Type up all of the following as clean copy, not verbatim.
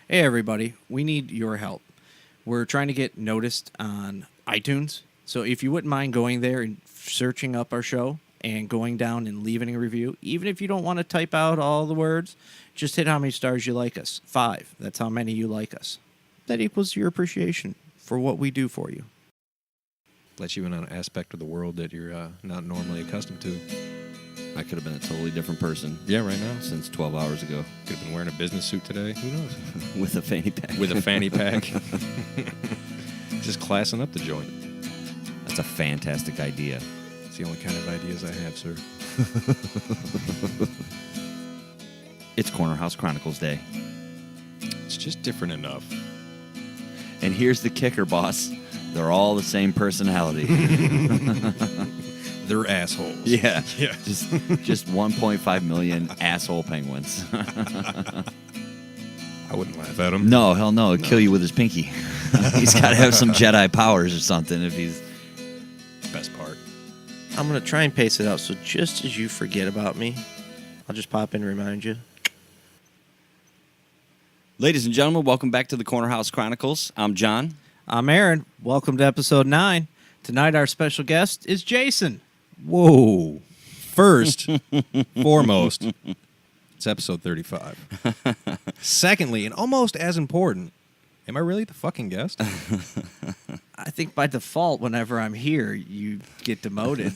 Hey, everybody. We need your help. We're trying to get noticed on iTunes. So if you wouldn't mind going there and searching up our show and going down and leaving a review, even if you don't want to type out all the words, just hit how many stars you like us. 5. That's how many you like us. That equals your appreciation for what we do for you. Lets you in on an aspect of the world that you're not normally accustomed to. I could have been a totally different person. Yeah, right now. Since 12 hours ago. Could have been wearing a business suit today. Who knows? With a fanny pack. With a fanny pack. Just classing up the joint. That's a fantastic idea. It's the only kind of ideas I have, sir. It's Corner House Chronicles Day. It's just different enough. And here's the kicker, boss. They're all the same personality. They're assholes. Yeah. Yeah. Just 1.5 million asshole penguins. I wouldn't laugh at them. No, hell no. It'd kill you with his pinky. He's got to have some Jedi powers or something if he's... Best part. I'm going to try and pace it out, so just as you forget about me, I'll just pop in and remind you. Ladies and gentlemen, welcome back to the Corner House Chronicles. I'm John. I'm Aaron. Welcome to episode 9. Tonight, our special guest is Jason. Whoa. First, foremost, it's episode 35. Secondly, and almost as important, am I really the fucking guest? I think by default, whenever I'm here, you get demoted.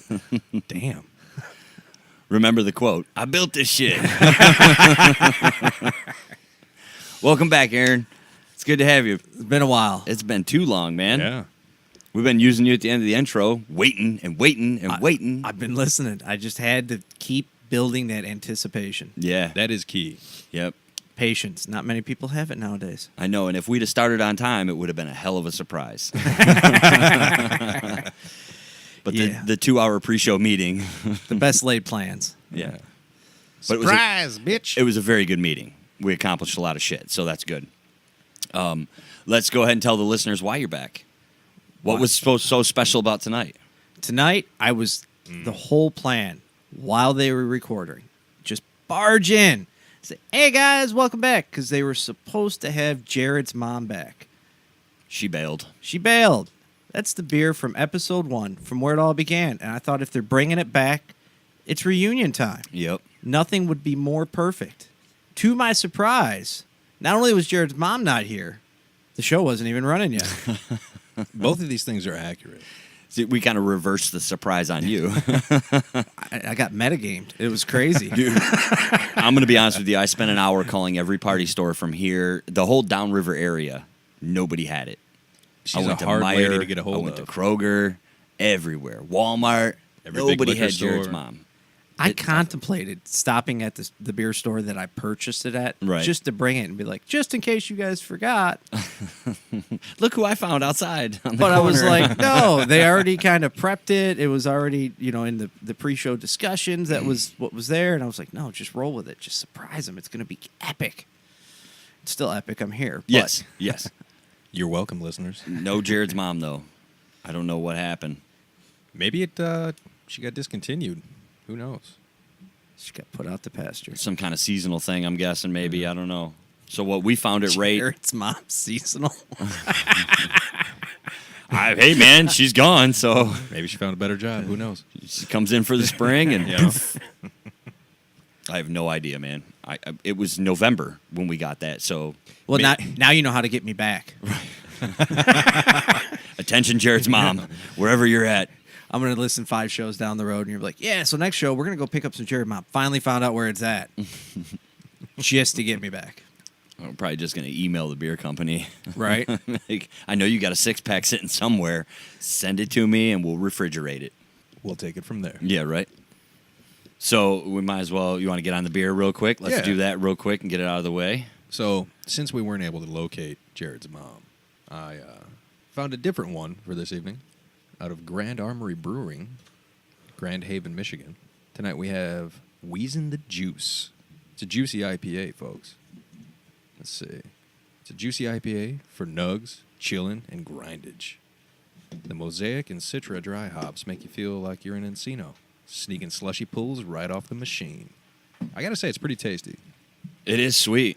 Damn. Remember the quote, I built this shit. Welcome back, Aaron. It's good to have you. It's been a while. It's been too long, man. Yeah. We've been using you at the end of the intro, waiting and waiting and waiting. I've been listening. I just had to keep building that anticipation. Yeah. That is key. Yep. Patience. Not many people have it nowadays. I know, and if we'd have started on time, it would have been a hell of a surprise. But Yeah. the 2-hour pre-show meeting, The best laid plans. yeah. But Surprise, bitch. It was a very good meeting. We accomplished a lot of shit, so that's good. Let's go ahead and tell the listeners why you're back. What was so special about tonight? Tonight, I was the whole plan while they were recording. Just barge in. Say, hey, guys, welcome back. Because they were supposed to have Jared's mom back. She bailed. She bailed. That's the beer from episode 1, from where it all began. And I thought if they're bringing it back, it's reunion time. Yep. Nothing would be more perfect. To my surprise, not only was Jared's mom not here, the show wasn't even running yet. Both of these things are accurate. See, we kind of reversed the surprise on you. I got metagamed. It was crazy. Dude, I'm going to be honest with you. I spent an hour calling every party store from here. The whole downriver area, nobody had it. She's I went a to hard Meijer, lady to get a hold I went of. to Kroger, everywhere. Walmart. Every big Nobody liquor had Jared's store. mom. I contemplated stopping at the beer store that I purchased it at, Right. just to bring it and be like, just in case you guys forgot. Look who I found outside. On the But I was corner. like, no, they already kind of prepped it. It was already, in the pre-show discussions. That was what was there. And I was like, no, just roll with it. Just surprise them. It's going to be epic. It's still epic. I'm here. But yes, yes. You're welcome, listeners. No Jared's mom, though. I don't know what happened. Maybe she got discontinued. Who knows? She got put out to pasture. Some kind of seasonal thing, I'm guessing, maybe. I don't know. So what we found at rate... Jared's mom's seasonal. Hey, man, she's gone, so... Maybe she found a better job. Who knows? She comes in for the spring, and Yeah. poof. I have no idea, man. It was November when we got that, so... Well, now you know how to get me back. Attention, Jared's mom, wherever you're at. I'm going to listen 5 shows down the road, and you're like, yeah, so next show, we're going to go pick up some Jared Mom. Finally found out where it's at. Just to get me back. I'm probably just going to email the beer company. Right? Like, I know you got a 6-pack sitting somewhere. Send it to me, and we'll refrigerate it. We'll take it from there. Yeah, right? So we might as well... You want to get on the beer real quick? Let's Yeah. do that real quick and get it out of the way. So, since we weren't able to locate Jared's mom, I found a different one for this evening out of Grand Armory Brewery, Grand Haven, Michigan. Tonight we have Wheezin the Juice. It's a juicy IPA, folks. Let's see. It's a juicy IPA for nugs, chillin', and grindage. The Mosaic and Citra dry hops make you feel like you're in Encino, sneaking slushy pulls right off the machine. I gotta say, it's pretty tasty. It is sweet.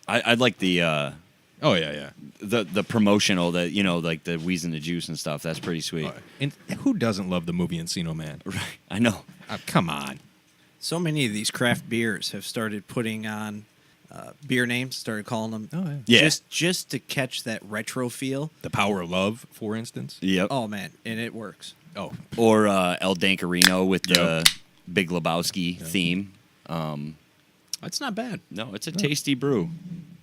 I'd like the Oh yeah. The promotional, that like the Wheezin the Juice and stuff. That's pretty sweet. Oh, and who doesn't love the movie Encino Man? Right. I know. Come on. So many of these craft beers have started putting on beer names, started calling them. Oh yeah. Yeah. Just to catch that retro feel. The Power of Love, for instance. Yep. Oh man, and it works. Oh, Or El Dankarino with the Yep. Big Lebowski theme. It's not bad. No, it's a tasty brew.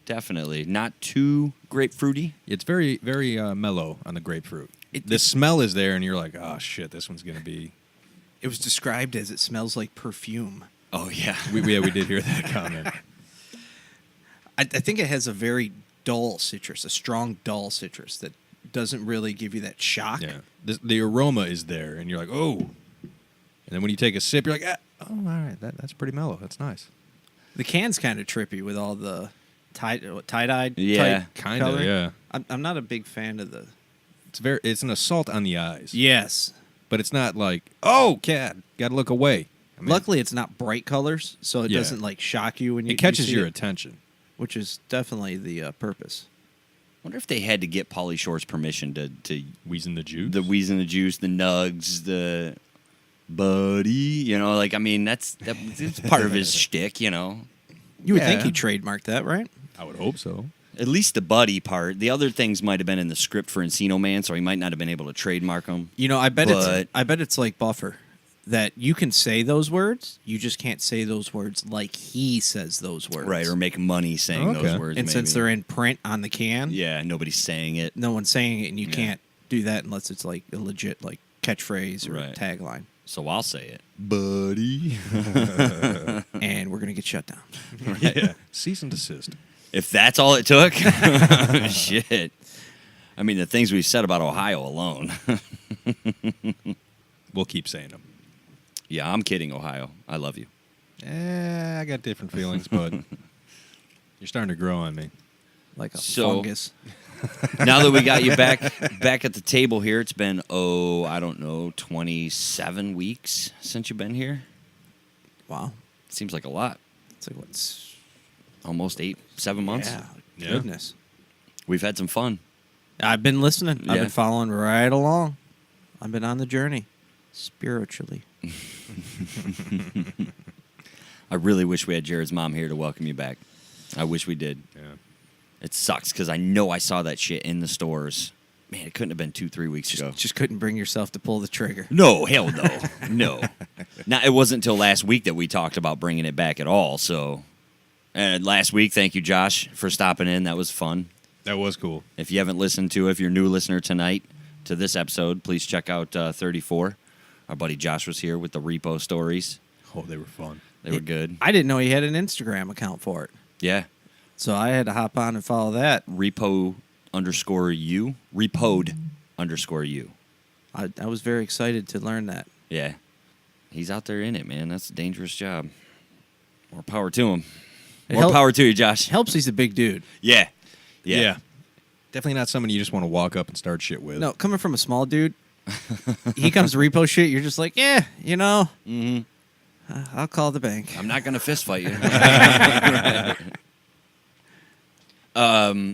Definitely. Not too grapefruity. it's very, very mellow on the grapefruit. It- The smell is there, and you're like, oh shit, this one's gonna be. It was described as it smells like perfume. Oh, yeah. We did hear that comment. I think it has a very dull citrus, a strong dull citrus that doesn't really give you that shock. Yeah, the aroma is there, and you're like, oh. And then when you take a sip, you're like, oh, all right, that's pretty mellow. That's nice. The can's kind of trippy with all the tie-dyed Yeah, type Kind of, color. yeah. I'm not a big fan of the. It's an assault on the eyes. Yes. But it's not like, oh, cat, got to look away. I mean, Luckily, it's not bright colors, so it Yeah. doesn't like shock you when you it catches you see your it, attention. which is definitely the purpose. Wonder if they had to get Pauly Shore's permission to Wheezin the Juice. the Wheezin the Juice, the Nugs, the Bu-ddy. That's part of his shtick. You would think Yeah. he trademarked that, right? I would hope so. At least the Bu-ddy part. The other things might have been in the script for Encino Man, so he might not have been able to trademark them. I bet But- it's like Buffer, that you can say those words, you just can't say those words like he says those words. Right, or make money saying Okay. those words. and since maybe. they're in print on the can, Yeah, nobody's saying it. no one's saying it, and you Yeah. can't do that unless it's like a legit like catchphrase or Right. tagline. So I'll say it. Buddy. And we're gonna get shut down. Yeah. Cease and desist. If that's all it took, shit. I mean, the things we've said about Ohio alone. We'll keep saying them. Yeah, I'm kidding, Ohio. I love you. I got different feelings, but you're starting to grow on me. Like a So- fungus. Now that we got you back at the table here, it's been, 27 weeks since you've been here. Wow. Seems like a lot. It's like what's Almost 7 months. Yeah. Yeah. Goodness. We've had some fun. I've been listening. I've Yeah. been following right along. I've been on the journey spiritually. I really wish we had Jared's mom here to welcome you back. I wish we did. Yeah. It sucks because I know I saw that shit in the stores. Man, it couldn't have been 2-3 weeks ago. Just couldn't bring yourself to pull the trigger. No, hell no. No. Now, it wasn't until last week that we talked about bringing it back at all. So, and last week, thank you, Josh, for stopping in. That was fun. That was cool. If you haven't listened to it, if you're a new listener tonight to this episode, please check out 34. Our buddy Josh was here with the repo stories. Oh, they were fun. They were good. I didn't know he had an Instagram account for it. Yeah. So I had to hop on and follow that. Repo_u. Repoed_u. I was very excited to learn that. Yeah. He's out there in it, man. That's a dangerous job. More power to him. More power to you, Josh. Helps he's a big dude. Yeah. Definitely not someone you just want to walk up and start shit with. No, coming from a small dude, he comes to repo shit, you're just like, yeah, Mm-hmm. I'll call the bank. I'm not going to fist fight you.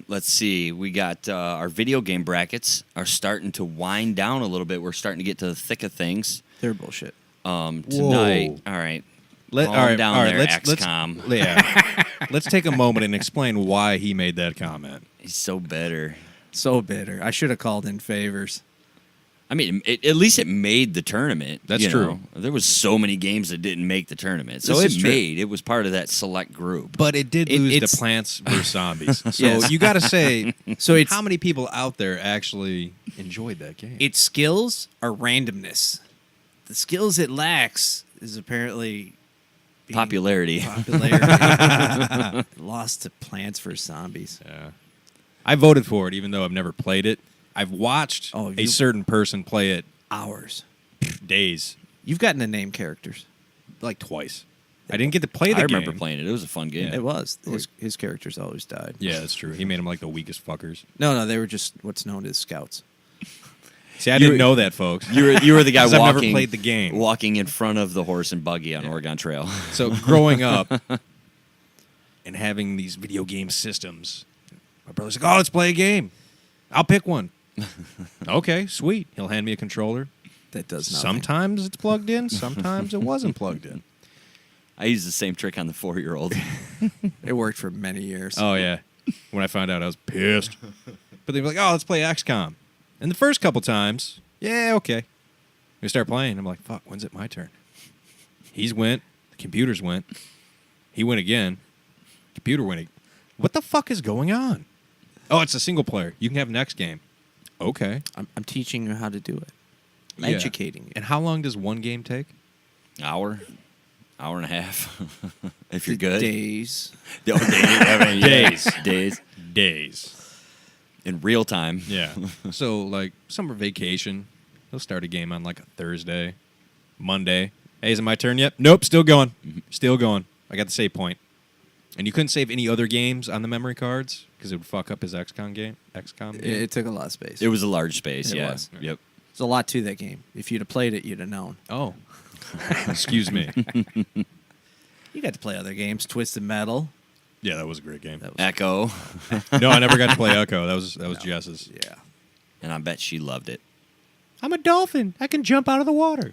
Let's see. We got our video game brackets are starting to wind down a little bit. We're starting to get to the thick of things. They're bullshit. Tonight. All right. All Calm right, down all right, there, let's XCOM. yeah. Let's take a moment and explain why he made that comment. He's so bitter. So bitter. I should have called in favors. I mean, at least it made the tournament. That's you true. know. There was so many games that didn't make the tournament. So This is it true. it was part of that select group. But it did lose it's- to Plants vs. Zombies. So Yes. you got to say, So it's how many people out there actually enjoyed that game? its skills are randomness. The skills it lacks is apparently being Popularity. Popularity. Lost to Plants vs. Zombies. Yeah. I voted for it, even though I've never played it. I've watched Oh, a you- certain person play it Hours. days, You've gotten to name characters. like twice. I didn't get to play the I game. remember playing it. It was a fun game. It was. His characters always died. Yeah, that's true. He made them like the weakest fuckers. No, they were just what's known as scouts. See, I didn't know that, folks. You were the guy 'Cause I've walking. never played the game. Walking in front of the horse and buggy on Oregon Trail. So growing up and having these video game systems, My brother's like, oh, let's play a game. I'll pick one. Okay, sweet. He'll hand me a controller. That does nothing. Sometimes it's plugged in. Sometimes it wasn't plugged in. I used the same trick on the 4-year-old. It worked for many years. Oh, yeah. When I found out, I was pissed. But they were like, oh, let's play XCOM. And the first couple times, yeah, okay. We start playing. I'm like, fuck, when's it my turn? He's went. The computers went. He went again. Computer went. What the fuck is going on? Oh, it's a single player. You can have next game. Okay. I'm teaching you how to do it. I'm Yeah. educating you. And how long does one game take? Hour and a half. If you're good. Days. Oh, I mean, Days. Days. Days. In real time. Yeah. So, like, summer vacation, he'll start a game on, like, a Thursday, Monday. Hey, is it my turn yet? Nope, still going. Still going. I got the save point. And you couldn't save any other games on the memory cards because it would fuck up his XCOM game. It took a lot of space. It was a large space, It yeah. was. Yep. There's a lot to that game. If you'd have played it, you'd have known. Oh. Excuse me. You got to play other games. Twisted Metal. Yeah, that was a great game. That was, Echo. No, I never got to play Echo. That was Jess's. yeah. And I bet she loved it. I'm a dolphin. I can jump out of the water.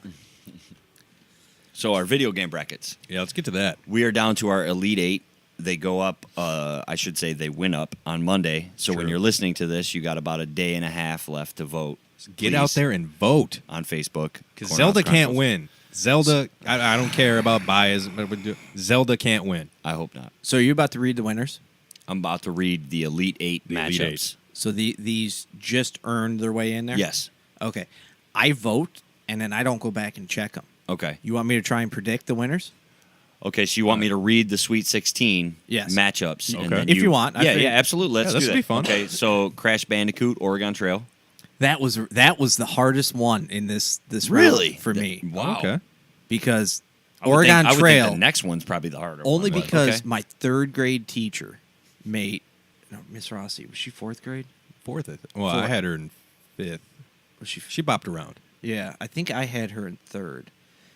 So our video game brackets. Yeah, let's get to that. We are down to our Elite 8. They go up, I should say they went up on Monday. So when True. you're listening to this, you got about a day and a half left to vote. Get Please, out there and vote. on Facebook. Because Cornhusk Zelda can't Chronicles. win. Zelda, I don't care about bias, but Zelda can't win. I hope not. So are you about to read the winners? I'm about to read the Elite 8 The matchups. Elite Eight. So these just earned their way in there? Yes. Okay. I vote, and then I don't go back and check them. Okay. You want me to try and predict the winners? Okay, so you want me to read the Sweet 16 Yes. matchups? Okay. And then If you want. I Yeah, figured- yeah, absolutely. Let's Yeah, this do would that. be fun. Okay, so Crash Bandicoot, Oregon Trail. That was the hardest one in this Really? round for me. Wow. Okay. Because I would Oregon think- I would think Trail the next one's probably the harder only one. but because okay. my third grade teacher Miss Rossi, was she fourth grade? Fourth, I think. Well, Fourth. I had her in fifth. Was she She bopped around. Yeah, I think I had her in third.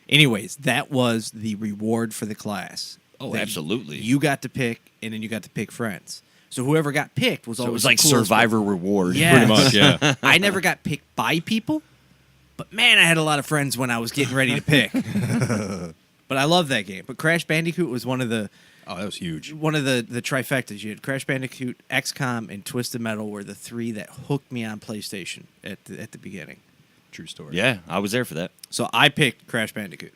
Anyways, that was the reward for the class. Oh, That absolutely. You got to pick, and then you got to pick friends. So whoever got picked was So it always was the like coolest Survivor reward. Yeah. Pretty much, yeah. I never got picked by people, but man, I had a lot of friends when I was getting ready to pick. But I love that game. But Crash Bandicoot was one of the Oh, that was huge. trifectas. You had Crash Bandicoot, XCOM, and Twisted Metal were the three that hooked me on PlayStation at the beginning. True story. Yeah, I was there for that. So I picked Crash Bandicoot.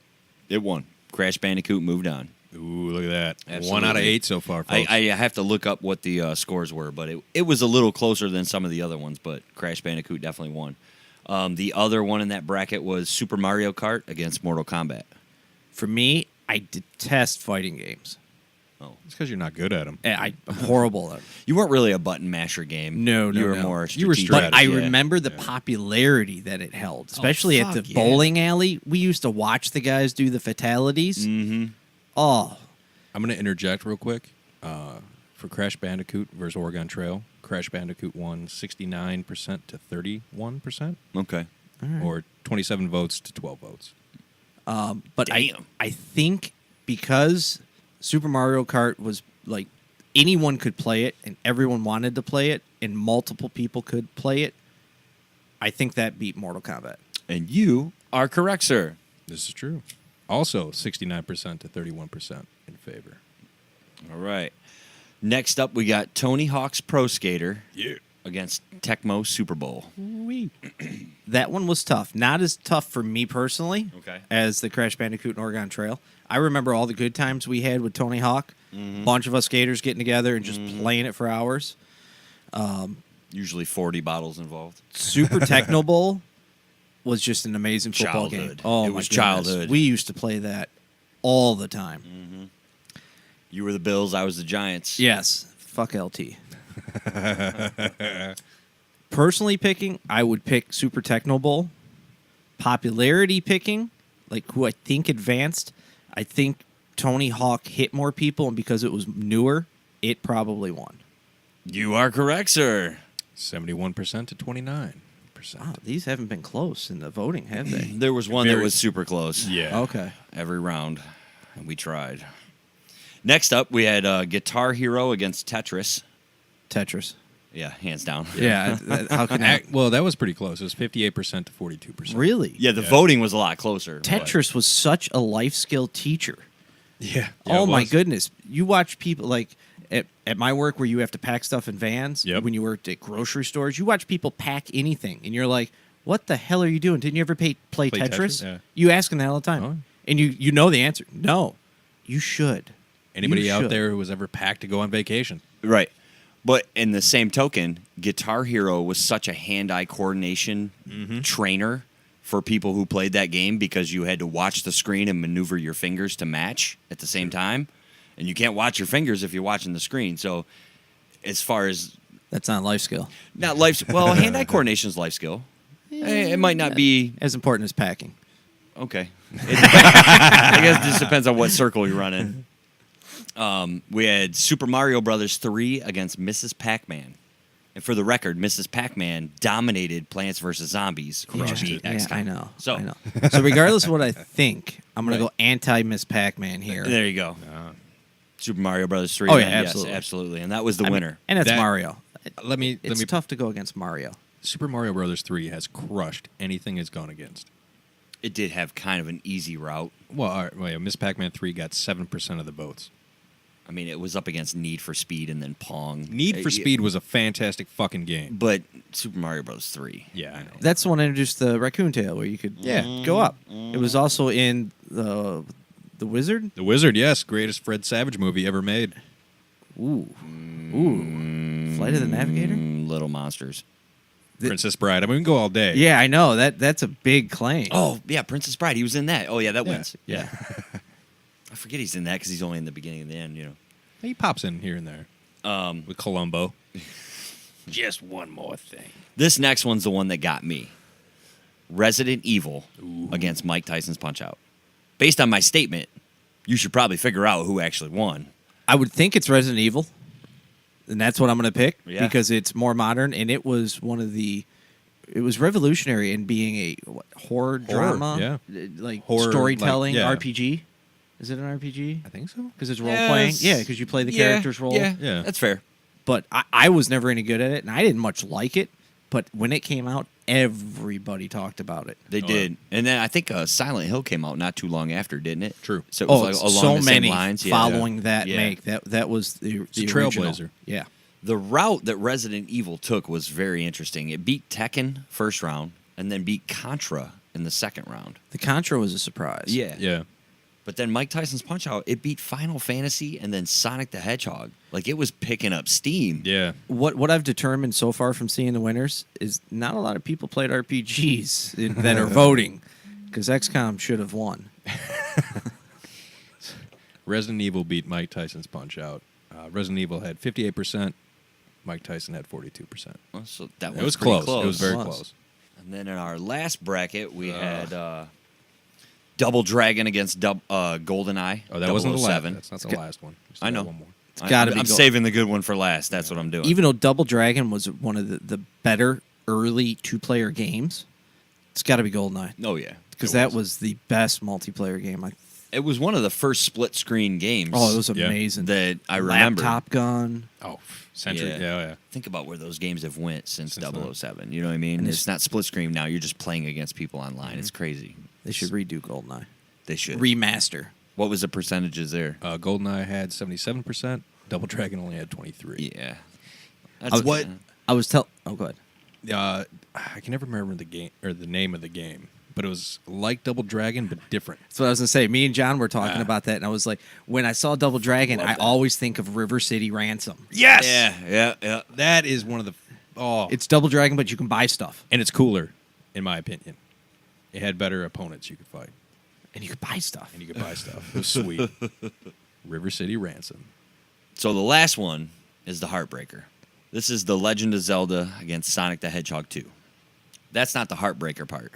It won. Crash Bandicoot moved on. Ooh, look at that. Absolutely. 1 out of 8 so far, folks. I have to look up what the scores were, but it was a little closer than some of the other ones, but Crash Bandicoot definitely won. The other one in that bracket was Super Mario Kart against Mortal Kombat. For me, I detest fighting games. Oh, It's because you're not good at them. I'm horrible at them. you weren't really a button masher game. No, you were no. more. You were strategic. But I Yeah. remember the popularity that it held, especially at the fuck yeah. bowling alley. We used to watch the guys do the fatalities. Mhm. Oh, I'm going to interject real quick. For Crash Bandicoot versus Oregon Trail, Crash Bandicoot won 69% to 31%, Okay. or 27 votes to 12 votes. but Damn. I think because Super Mario Kart was like anyone could play it and everyone wanted to play it and multiple people could play it, I think that beat Mortal Kombat. And you are correct, sir. This is true. Also, 69% to 31% in favor. All right. Next up, we got Tony Hawk's Pro Skater Yeah. against Tecmo Super Bowl. That one was tough. Not as tough for me personally Okay. as the Crash Bandicoot and Oregon Trail. I remember all the good times we had with Tony Hawk. Bunch of us skaters getting together and just playing it for hours. Usually 40 bottles involved. Super Techno Bowl was just an amazing football game. Childhood. Oh, It my was goodness. childhood. We used to play that all the time. You were the Bills, I was the Giants. Yes. Fuck LT. Personally picking, I would pick Super Techno Bowl. Popularity picking, like who I think advanced, I think Tony Hawk hit more people, and because it was newer, it probably won. You are correct, sir. 71% to 29%. Wow, these haven't been close in the voting, have they? There was one that Very- was super close. Yeah. Okay. Every round. And we tried. Next up, we had Guitar Hero against Tetris. Tetris. Yeah, hands down. Yeah. How can that? Well, that was pretty close. It was 58% to 42%. Really? Yeah, the voting was a lot closer. Tetris was such a life skill teacher. Yeah. Oh it my was. goodness! You watch people like at my work where you have to pack stuff in vans. Yep. When you worked at grocery stores, you watch people pack anything, and you're like, "What the hell are you doing? Didn't you ever play Play Tetris?" Tetris? Yeah. You ask them that all the time, Oh. and you know the answer. No, you should. Anybody You out should. there who was ever packed to go on vacation? Right. But in the same token, Guitar Hero was such a hand-eye coordination trainer for people who played that game because you had to watch the screen and maneuver your fingers to match at the same time. And you can't watch your fingers if you're watching the screen. So as far as That's not life skill. not life, well, hand-eye coordination is life skill. It might not be As important as packing. okay. I guess it just depends on what circle you're running. We had Super Mario Brothers 3 against Mrs. Pac-Man. And for the record, Mrs. Pac-Man dominated Plants vs. Zombies, which beat Yeah, XCOM. I know. So I know. So regardless of what I think, I'm going Right. to go anti-Miss Pac-Man here. there you go. Super Mario Brothers 3. Oh, yeah, then, absolutely. Yes, absolutely. And that was the I mean, winner. and it's That- Mario. Let me It's tough to go against Mario. Super Mario Brothers 3 has crushed anything it's gone against. It did have kind of an easy route. Well, all right, well, Miss Pac-Man 3 got 7% of the votes. I mean, it was up against Need for Speed and then Pong. Need for Speed was a fantastic fucking game. But Super Mario Bros. 3. Yeah, I know. That's the one that introduced the raccoon tail, where you could go up. It was also in the Wizard. The Wizard, yes, greatest Fred Savage movie ever made. Ooh, Flight of the Navigator. Little Monsters. Princess Bride. I mean, we can go all day. Yeah, I know that's a big claim. Oh, yeah, Princess Bride. He was in that. Oh, yeah, that wins. Yeah. I forget he's in that because he's only in the beginning and the end, you know. He pops in here and there with Columbo. Just one more thing. This next one's the one that got me. Resident Evil against Mike Tyson's Punch-Out. Based on my statement, you should probably figure out who actually won. I would think it's Resident Evil, and that's what I'm going to pick Yeah. because it's more modern, and it was it was revolutionary in being a horror drama, like Horror, storytelling like, yeah. RPG. Is it an RPG? I think so. Because it's role playing. Yeah, because you play the character's role. Yeah, Yeah. that's fair. But I was never any good at it, and I didn't much like it. But when it came out, everybody talked about it. They did. And then I think Silent Hill came out not too long after, didn't it? True. So it was along so the same many lines. Yeah. following that Yeah. make. That was the a original. trailblazer. Yeah. The route that Resident Evil took was very interesting. It beat Tekken first round and then beat Contra in the second round. The Contra was a surprise. Yeah. But then Mike Tyson's Punch-Out, it beat Final Fantasy and then Sonic the Hedgehog. Like, it was picking up steam. Yeah. What I've determined so far from seeing the winners is not a lot of people played RPGs that are voting because XCOM should have won. Resident Evil beat Mike Tyson's Punch-Out. Resident Evil had 58%. Mike Tyson had 42%. Well, so that It was pretty close. It was very It was. close. And then in our last bracket, we had Double Dragon against GoldenEye. Oh, that wasn't the last. 007. That's not the last one. We still I got know. one more. gotta be I'm Gold- saving the good one for last. That's what I'm doing. Even though Double Dragon was one of the better early two-player games, it's got to be GoldenEye oh, yeah. because that was the best multiplayer game. It was one of the first split-screen games It was Yeah. amazing. that I remember. Laptop Gun. Oh, Century. Yeah. Yeah. Think about where those games have went since Since 007. You know what I mean? And It's not split screen now. You're just playing against people online. It's crazy. They should redo GoldenEye. They should. Remaster. What was the percentages there? GoldenEye had 77%. Double Dragon only had 23%. Yeah. I was- I was Oh, go ahead. I can never remember the game or the name of the game, but it was like Double Dragon but different. That's what I was gonna say. Me and John were talking about that, and I was like, when I saw Double Dragon, I always think of River City Ransom. Yes. Yeah. That is one of the. Oh, It's Double Dragon, but you can buy stuff, and it's cooler, in my opinion. It had better opponents you could fight, and you could buy stuff. and you could buy stuff. It was sweet. River City Ransom. So the last one is the Heartbreaker. This is The Legend of Zelda against Sonic the Hedgehog 2. That's not the Heartbreaker part.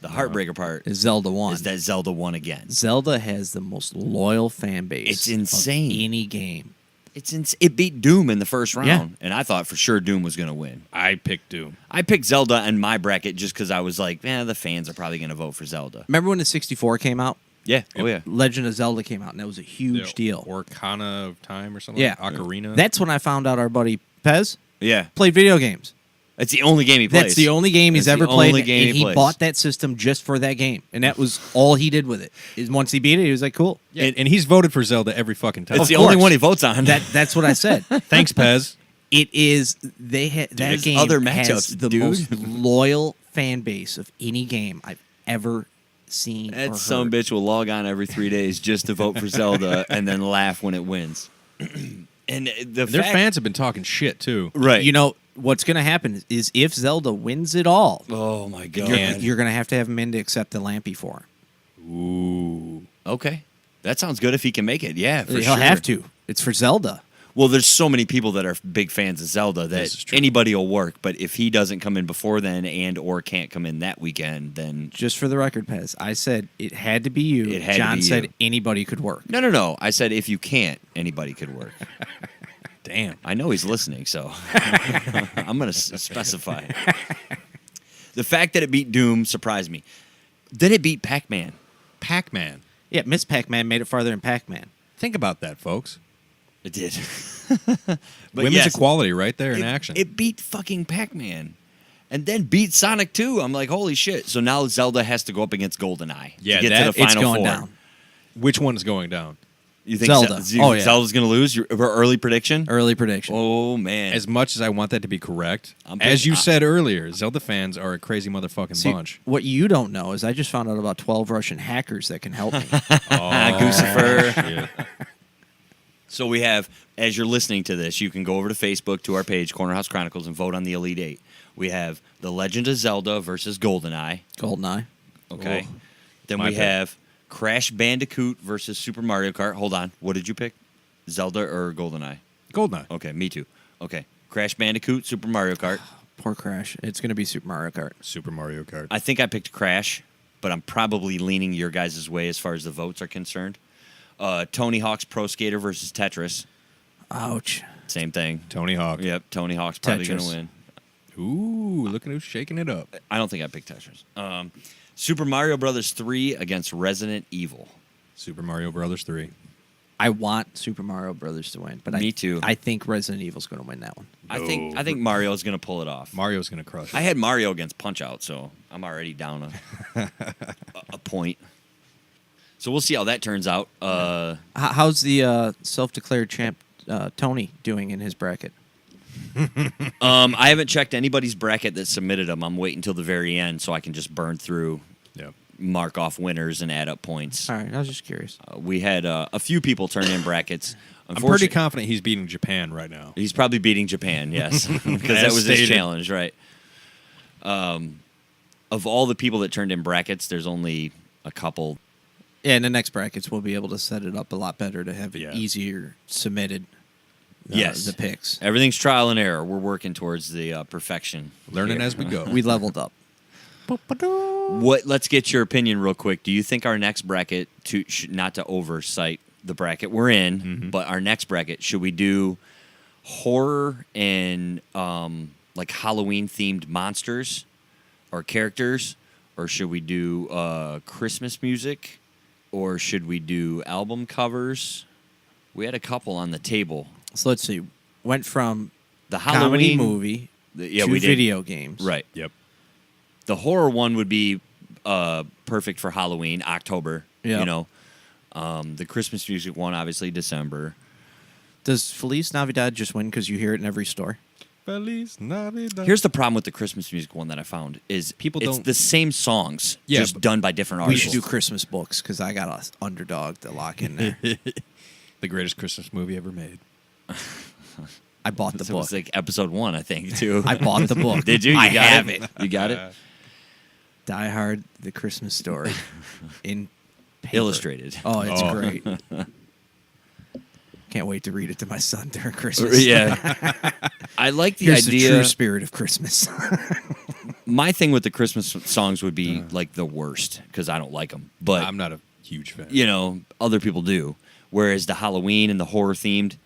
The Heartbreaker part Is Zelda won? is that Zelda won again. Zelda has the most loyal fan base. It's insane. Of any game. It beat Doom in the first round, Yeah. and I thought for sure Doom was going to win. I picked Doom. I picked Zelda in my bracket just because I was like, the fans are probably going to vote for Zelda. Remember when the 64 came out? Yeah. Oh, yeah. Legend of Zelda came out, and that was a huge deal. Orcana of Time or something. Yeah. Ocarina. That's when I found out our buddy Pez Yeah. Played video games. That's the only game he plays. That's the only game he's That's the ever played, only and game he he plays. bought that system just for that game, and that was all he did with it. Is once he beat it, he was like, "Cool." Yeah, and he's voted for Zelda every fucking time. It's Of the only course. one he votes on. That's what I said. Thanks, Pez. It is that there's game other has matchups, the dude. most loyal fan base of any game I've ever seen. That or son of a heard. bitch will log on every 3 days just to vote for Zelda and then laugh when it wins. And the Their fact, fans have been talking shit too. right? You know what's going to happen is if Zelda wins it all, oh my god. you're going to have him in to accept the Lampy for him. Ooh. Okay, that sounds good if he can make it. Yeah, for He'll sure. have to. It's for Zelda. Well, there's so many people that are big fans of Zelda This is that true. anybody will work. But if he doesn't come in before then and or can't come in that weekend, then Just for the record, Pez, I said it had to be you. It had to John be said you. anybody could work. no. I said if you can't, anybody could work. Damn. I know he's listening, so I'm going to specify. The fact that it beat Doom surprised me. Then it beat Pac-Man. Pac-Man. Yeah, Miss Pac-Man made it farther than Pac-Man. Think about that, folks. It did. Women's yes, equality right there in it, action. It beat fucking Pac-Man. And then beat Sonic 2. I'm like, holy shit. So now Zelda has to go up against GoldenEye Yeah, to get that- to the final It's going four. down. Which one's going down? You think Zelda. you Oh, think yeah. Zelda's going to lose? Your early prediction? Early prediction. Oh, man. As much as I want that to be correct, I'm as picking- you said earlier, Zelda fans are a crazy motherfucking See, bunch. what you don't know is I just found out about 12 Russian hackers that can help me. Goosifer. shit. So we have, as you're listening to this, you can go over to Facebook to our page, Corner House Chronicles, and vote on the Elite Eight. We have The Legend of Zelda versus GoldenEye. GoldenEye. Okay. Oh, Then my we pick. have Crash Bandicoot versus Super Mario Kart. Hold on. What did you pick? Zelda or GoldenEye? Goldeneye. Okay, me too. Okay. Crash Bandicoot, Super Mario Kart. Poor Crash. It's going to be Super Mario Kart. Super Mario Kart. I think I picked Crash, but I'm probably leaning your guys' way as far as the votes are concerned. Tony Hawk's Pro Skater versus Tetris. Ouch. Same thing. Tony Hawk. Yep, Tony Hawk's probably going to Tetris. win. Ooh, look at who's shaking it up. I don't think I picked Tetris. Super Mario Brothers 3 against Resident Evil. Super Mario Brothers 3. I want Super Mario Brothers to win, but Me too. I think Resident Evil's going to win that one. I think Mario's going to pull it off. Mario's going to crush it. I had Mario against Punch Out, so I'm already down a point. So we'll see how that turns out. How's the self-declared champ Tony doing in his bracket? I haven't checked anybody's bracket that submitted them. I'm waiting until the very end so I can just burn through, Yep. mark off winners, and add up points. All right, I was just curious. We had a few people turn in brackets. I'm pretty Unfortunately, confident he's beating Japan right now. he's probably beating Japan, yes, because that As was his stated. challenge, right? Of all the people that turned in brackets, there's only a couple. Yeah, in the next brackets, we'll be able to set it up a lot better to have it Yeah. easier submitted. Yes. The picks. Everything's trial and error. We're working towards the perfection. Learning here. as we go. We leveled up. What? Let's get your opinion real quick. Do you think our next bracket, not to oversight the bracket we're in, Mm-hmm. but our next bracket, should we do horror and like Halloween themed monsters or characters, or should we do Christmas music, or should we do album covers? We had a couple on the table. So let's see. Went from The comedy Halloween movie yeah, to we did. video games. Right. Yep. The horror one would be perfect for Halloween, October. Yeah. You know, the Christmas music one, obviously December. Does Feliz Navidad just win because you hear it in every store? Feliz Navidad. Here's the problem with the Christmas music one that I found is People it's don't- the same songs, Yeah, just but done by different We artists. should do Christmas books because I got an underdog to lock in there. the greatest Christmas movie ever made. I bought the So it was book. like episode 1, I think, too. I bought the book. Did you? I got have it. it. You got it? Die Hard: The Christmas Story in paper. Illustrated. Oh, it's Oh. great. Can't wait to read it to my son during Christmas. Yeah. I like the Here's the idea. true spirit of Christmas. My thing with the Christmas songs would be like the worst because I don't like them. But I'm not a huge fan. you know, other people do. Whereas the Halloween and the horror themed,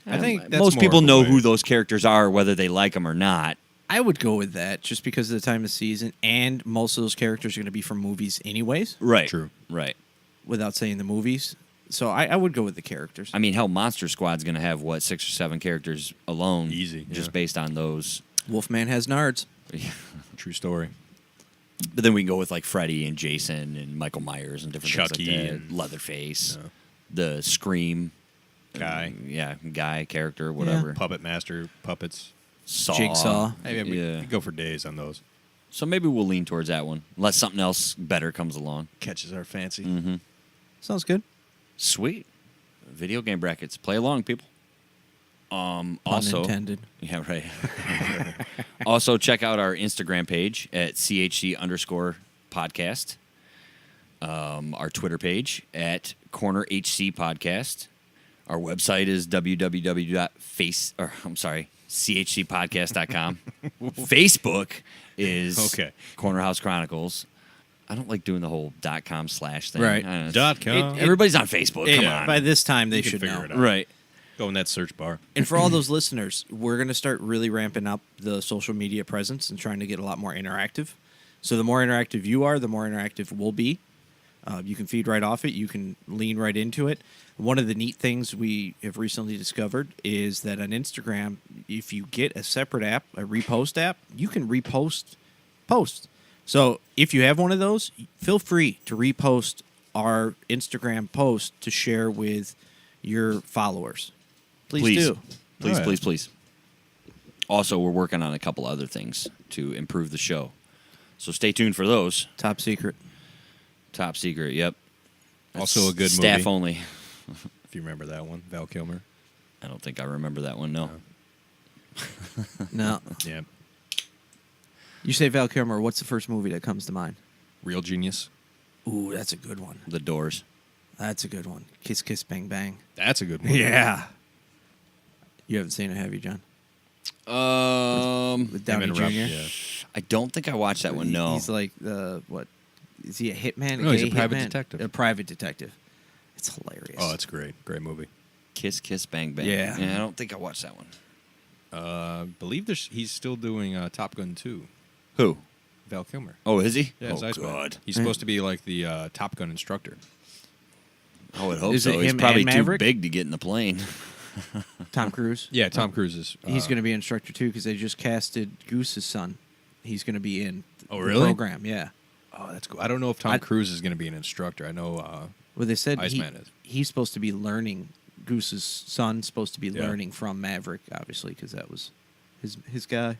I think that's most more people of a know way. who those characters are, whether they like them or not. I would go with that just because of the time of season, and most of those characters are going to be from movies anyways. Right. True. Right. Without saying the movies, So I would go with the characters. I mean, hell, Monster Squad's going to have, 6 or 7 characters alone. Easy, Just yeah. based on those. Wolfman has nards. True story. But then we can go with, like, Freddy and Jason and Michael Myers and different Chucky things like that. and- Leatherface. Yeah. The Scream. Guy. Guy character, whatever. Puppet master, puppets. Saw. Jigsaw. Hey, we Yeah. could go for days on those. So maybe we'll lean towards that one, unless something else better comes along. Catches our fancy. Mm-hmm. Sounds good. Sweet. Video game brackets. Play along, people. Also, intended. yeah, right. Also, check out our Instagram page at CHC_podcast. Our Twitter page at Corner HC Podcast. Our website is CHCpodcast.com. Facebook is Okay. Corner House Chronicles. I don't like doing the whole .com/ thing. Right. I don't know. .com. Everybody's on Facebook. Come on. By this time, they You can should figure know. it out. Right. Go in that search bar. And for all those listeners, we're going to start really ramping up the social media presence and trying to get a lot more interactive. So the more interactive you are, the more interactive we'll be. You can feed right off it. You can lean right into it. One of the neat things we have recently discovered is that on Instagram, if you get a separate app, a repost app, you can repost posts. So if you have one of those, feel free to repost our Instagram post to share with your followers. Please do. Please, Oh, yeah. please, please. Also, we're working on a couple other things to improve the show. So stay tuned for those. Top secret. Top secret, yep. Also a good staff movie. only. If you remember that one, Val Kilmer. I don't think I remember that one, no. No. Yeah. You say Val Kilmer, what's the first movie that comes to mind? Real genius. Ooh, that's a good one. The Doors. That's a good one. Kiss, Kiss, Bang, Bang. That's a good one. Yeah. You haven't seen it, have you, John? With Him Downey and Jr.? Rob- yeah. I don't think I watched that one, no. He's like, what? Is he a hitman? No, he's a gay private hitman? detective. A private detective. It's hilarious. Oh, it's great. Great movie. Kiss, Kiss, Bang, Bang. Yeah. I don't think I watched that one. Believe he's still doing Top Gun 2. Who? Val Kilmer. Oh, is he? Yeah, oh, it's Iceman. God. He's supposed to be like the Top Gun instructor. I would hope Is so. it He's him probably and too Maverick? big to get in the plane. Tom Cruise. Yeah, Tom Cruise is. He's going to be instructor, too, because they just casted Goose's son. He's going to be in Oh, the really? program, yeah. Oh, that's cool. I don't know if Tom Cruise is going to be an instructor. I know. Well, they said Iceman is. he's supposed to be learning. Goose's son's supposed to be Yeah. learning from Maverick, obviously, because that was his guy.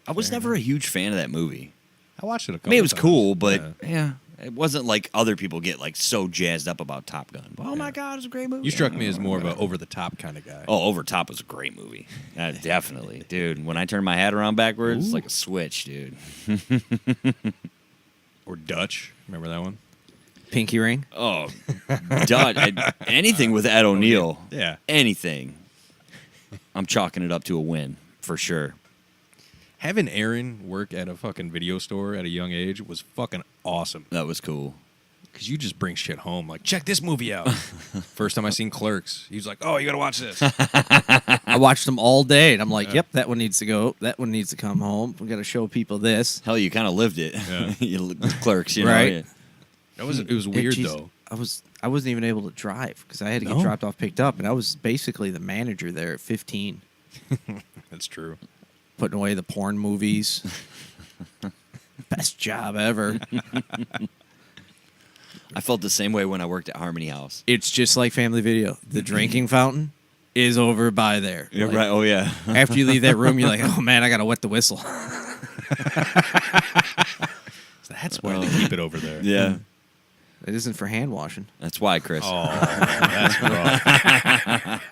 I was never a huge fan of that movie. I watched it a I couple mean, it was times. cool, but Yeah. it wasn't like other people get like so jazzed up about Top Gun. Oh my God, it's a great movie. You struck me as more of an over the top kind of guy. Oh, Over Top was a great movie. Definitely, dude. When I turned my hat around backwards, it's like a switch, dude. Or Dutch. Remember that one? Pinky ring. Oh, anything with Ed O'Neill. Yeah. Anything. I'm chalking it up to a win for sure. Having Aaron work at a fucking video store at a young age was fucking awesome. That was cool. Because you just bring shit home. Like, check this movie out. First time I seen Clerks, he was like, oh, you got to watch this. I watched them all day, and I'm like, yep, that one needs to go. That one needs to come home. We got to show people this. Hell, you kind of lived it. Yeah. Clerks, you know. Right. Yeah. It was weird, Jeez, though. I wasn't even able to drive because I had to get No? dropped off, picked up, and I was basically the manager there at 15, That's true. putting away the porn movies. Best job ever. I felt the same way when I worked at Harmony House. It's just like Family Video. The drinking fountain is over by there. Yeah, Like, right. Oh, yeah. After you leave that room, you're like, oh man, I gotta wet the whistle. That's why they keep it over there. Yeah. It isn't for hand washing. That's why, Chris. Oh, that's rough.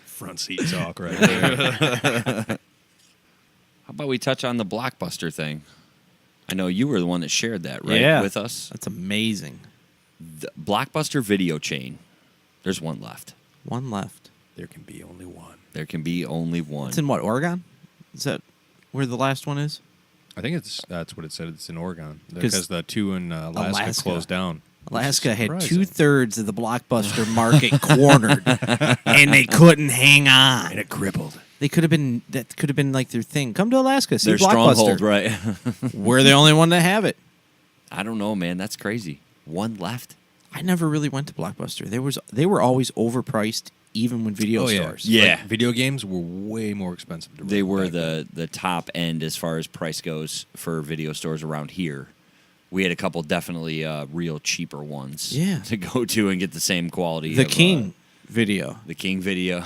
Front seat talk right there. How about we touch on the Blockbuster thing? I know you were the one that shared that, right? Yeah. With us. That's amazing. The Blockbuster video chain. There's one left. One left. There can be only one. There can be only one. It's in what, Oregon? Is that where the last one is? I think that's what it said. It's in Oregon 'Cause because the two in Alaska closed down. Alaska had Surprising. 2/3 of the Blockbuster market cornered, and they couldn't hang on. And it crippled. They could have been. That could have been like their thing. Come to Alaska, see Their Blockbuster. stronghold, right? We're the only one to have it. I don't know, man. That's crazy. One left. I never really went to Blockbuster. They were always overpriced, even when video stores. Yeah. Like, video games were way more expensive to rent. They were back then. the top end as far as price goes for video stores around here. We had a couple definitely real cheaper ones to go to and get the same quality. The of, King video. The King video.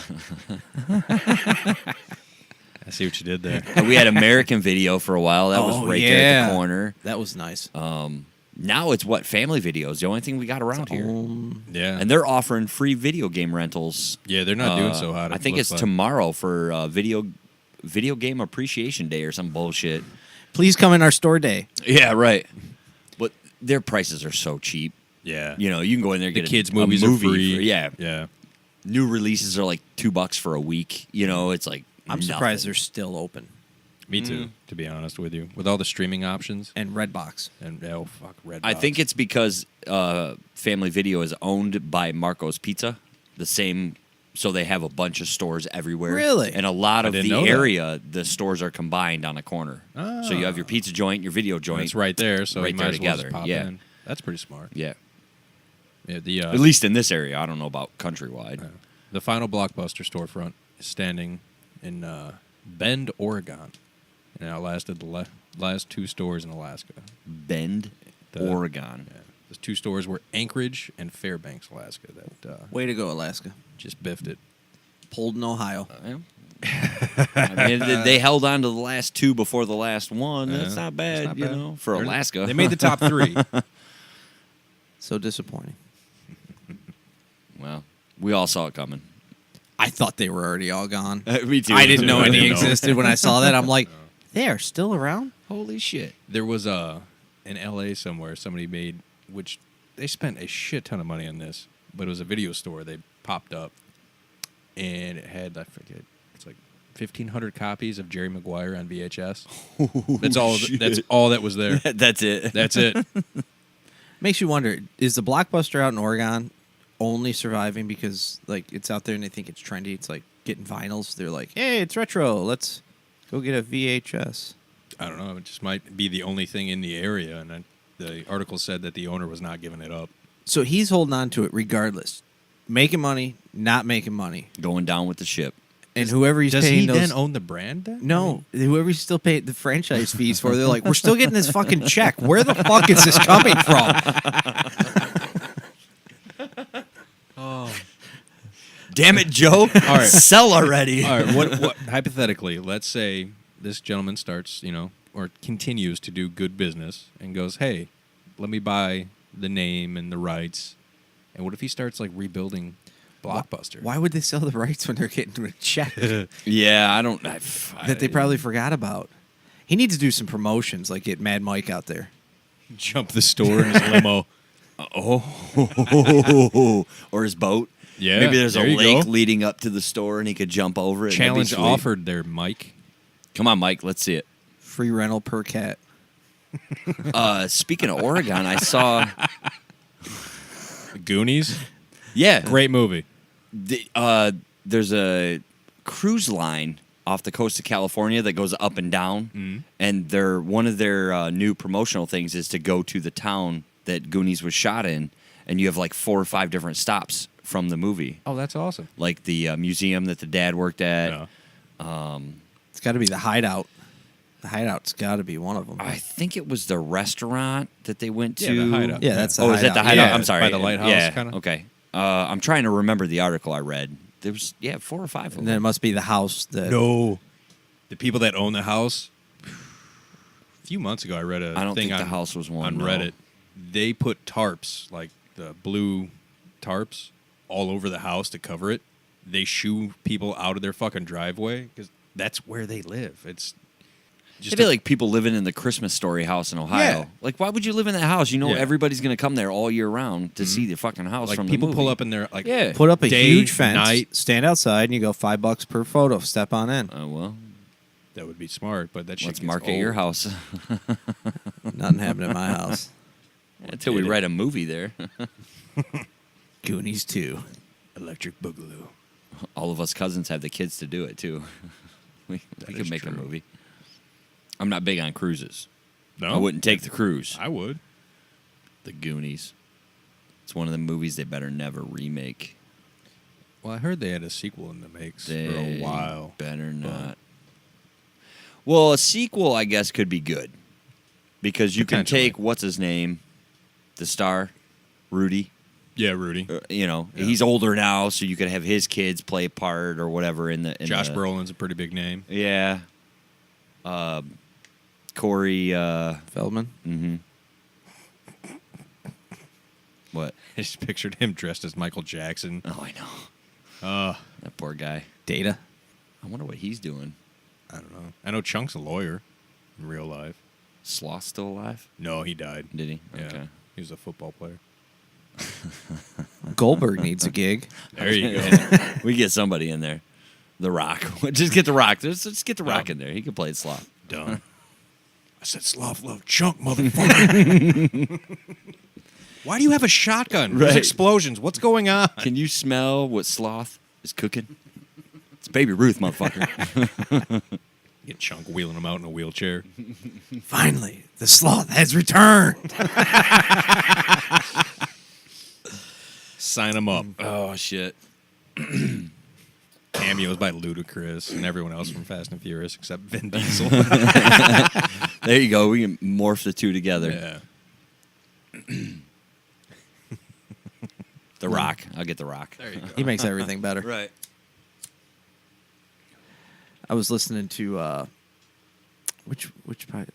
I see what you did there. We had American Video for a while. That was right there at the corner. That was nice. Now it's Family Video is the only thing we got around here. Yeah. And they're offering free video game rentals. Yeah, they're not doing so hot. I think it's tomorrow for video game appreciation day or some bullshit. Please come in our store day. Yeah, right. But their prices are so cheap. Yeah. You know, you can go in there and The get kids' a movies movie are free. for- yeah. Yeah. New releases are like $2 for a week. You know, it's like I'm nothing. surprised they're still open. Me too, to be honest with you. With all the streaming options. And Redbox. And, oh, fuck, Redbox. I think it's because Family Video is owned by Marco's Pizza, the same. So they have a bunch of stores everywhere. Really? And a lot of didn't the know that. area, the stores are combined on a corner. So you have your pizza joint, your video joint. It's right there, so right you might there as well just together, pop yeah. in. That's pretty smart. Yeah. Yeah, At least in this area. I don't know about countrywide. the final Blockbuster storefront is standing in Bend, Oregon, and outlasted the last two stores in Alaska. Bend, Oregon. Yeah. The two stores were Anchorage and Fairbanks, Alaska. That Way to go, Alaska. just biffed it. Pulled in Ohio. I mean, they held on to the last two before the last one. That's Yeah, not bad, it's not you bad. know, for Alaska. They made the top three. So disappointing. Well, we all saw it coming. I thought they were already all gone. Me too. I didn't know I any didn't know. existed when I saw that. I'm like, they are still around? Holy shit. There was in L.A. somewhere somebody made, which they spent a shit ton of money on this, but it was a video store. They popped up, and it had, I forget, it's like 1,500 copies of Jerry Maguire on VHS. That's all. shit. That's all that was there. That's it. That's it. Makes you wonder, is the Blockbuster out in Oregon only surviving because like it's out there and they think it's trendy? It's like getting vinyls. They're like, hey, it's retro. Let's go get a VHS. I don't know. It just might be the only thing in the area, and the article said that the owner was not giving it up. So he's holding on to it regardless. Making money, not making money. Going down with the ship. And whoever he's Does paying he those... then own the brand then? No, whoever he's still paying the franchise fees for, they're like, we're still getting this fucking check. Where the fuck is this coming from? Damn it, Joe. All right. Sell already. All right. What hypothetically, let's say this gentleman starts, or continues to do good business and goes, "Hey, let me buy the name and the rights." And what if he starts like rebuilding Blockbuster? Why would they sell the rights when they're getting a check Yeah, I don't... that they probably forgot about? He needs to do some promotions, like get Mad Mike out there. Jump the store in his limo? Or his boat. Yeah, Maybe there's a there you lake go. leading up to the store and he could jump over it. That'd be Challenge sweet. offered there, Mike. Come on, Mike. Let's see it. Free rental per cat. Speaking of Oregon, I saw... Goonies, Yeah. great movie. There's a cruise line off the coast of California that goes up and down, and one of their new promotional things is to go to the town that Goonies was shot in, and you have like 4 or 5 different stops from the movie, Oh, that's awesome. like the museum that the dad worked at. Yeah. It's got to be the Hideout. The Hideout's got to be one of them. I think it was the restaurant that they went Yeah, to. the Hideout. Yeah, that's the Oh, is that the Hideout. Hideout? Yeah, I'm sorry. by the lighthouse, Yeah. kinda. Okay. I'm trying to remember the article I read. There was 4 or 5 of them. And then it must be the house that... No, the people that own the house. A few months ago, I read a I don't thing think the on, house was one, on no. Reddit. They put tarps, like the blue tarps, all over the house to cover it. They shoo people out of their fucking driveway because that's where they live. It's just It'd be like people living in the Christmas Story house in Ohio. Yeah. Like, why would you live in that house? You know, Yeah. everybody's going to come there all year round to see the fucking house like from people the pull movie. up in their like Yeah. Put up a day, huge fence, night. stand outside, and you go $5 per photo. Step on in. Oh, well, That would be smart, but that shit let's gets market old. your house Nothing happened at my house. until we write a movie there. Goonies 2. Electric Boogaloo. All of us cousins have the kids to do it, too. we could is make a true. movie. I'm not big on cruises. No, I wouldn't take the cruise. I would. The Goonies. It's one of the movies they better never remake. Well, I heard they had a sequel in the makes They for a while. better not. Well, a sequel, I guess, could be good. Because you can Potentially. take, what's his name? The star? Rudy? Yeah, Rudy. Yeah. Yeah. He's older now, so you could have his kids play a part or whatever in the... Josh Brolin's a pretty big name. Yeah. Corey... Feldman. Mm-hmm. What? I just pictured him dressed as Michael Jackson. Oh, I know. That poor guy. Data. I wonder what he's doing. I don't know. I know Chunk's a lawyer in real life. Sloth still alive? No, he died. Did he? Yeah. Okay. He was a football player. Goldberg needs a gig. There you go. We get somebody in there. The Rock. Just get The Rock. Just get The Rock in there. He can play Sloth. Done. I said sloth love Chunk, motherfucker. Why do you have a shotgun? There's Right. explosions. What's going on? Can you smell what Sloth is cooking? It's Baby Ruth, motherfucker. Get Chunk wheeling him out in a wheelchair. Finally, the sloth has returned. Sign him up. Oh, shit. Cameos by Ludacris and everyone else from Fast and Furious except Vin Diesel. There you go. We can morph the two together. Yeah. The Rock. I'll get The Rock. There you go. He makes everything better. Right. I was listening to which part?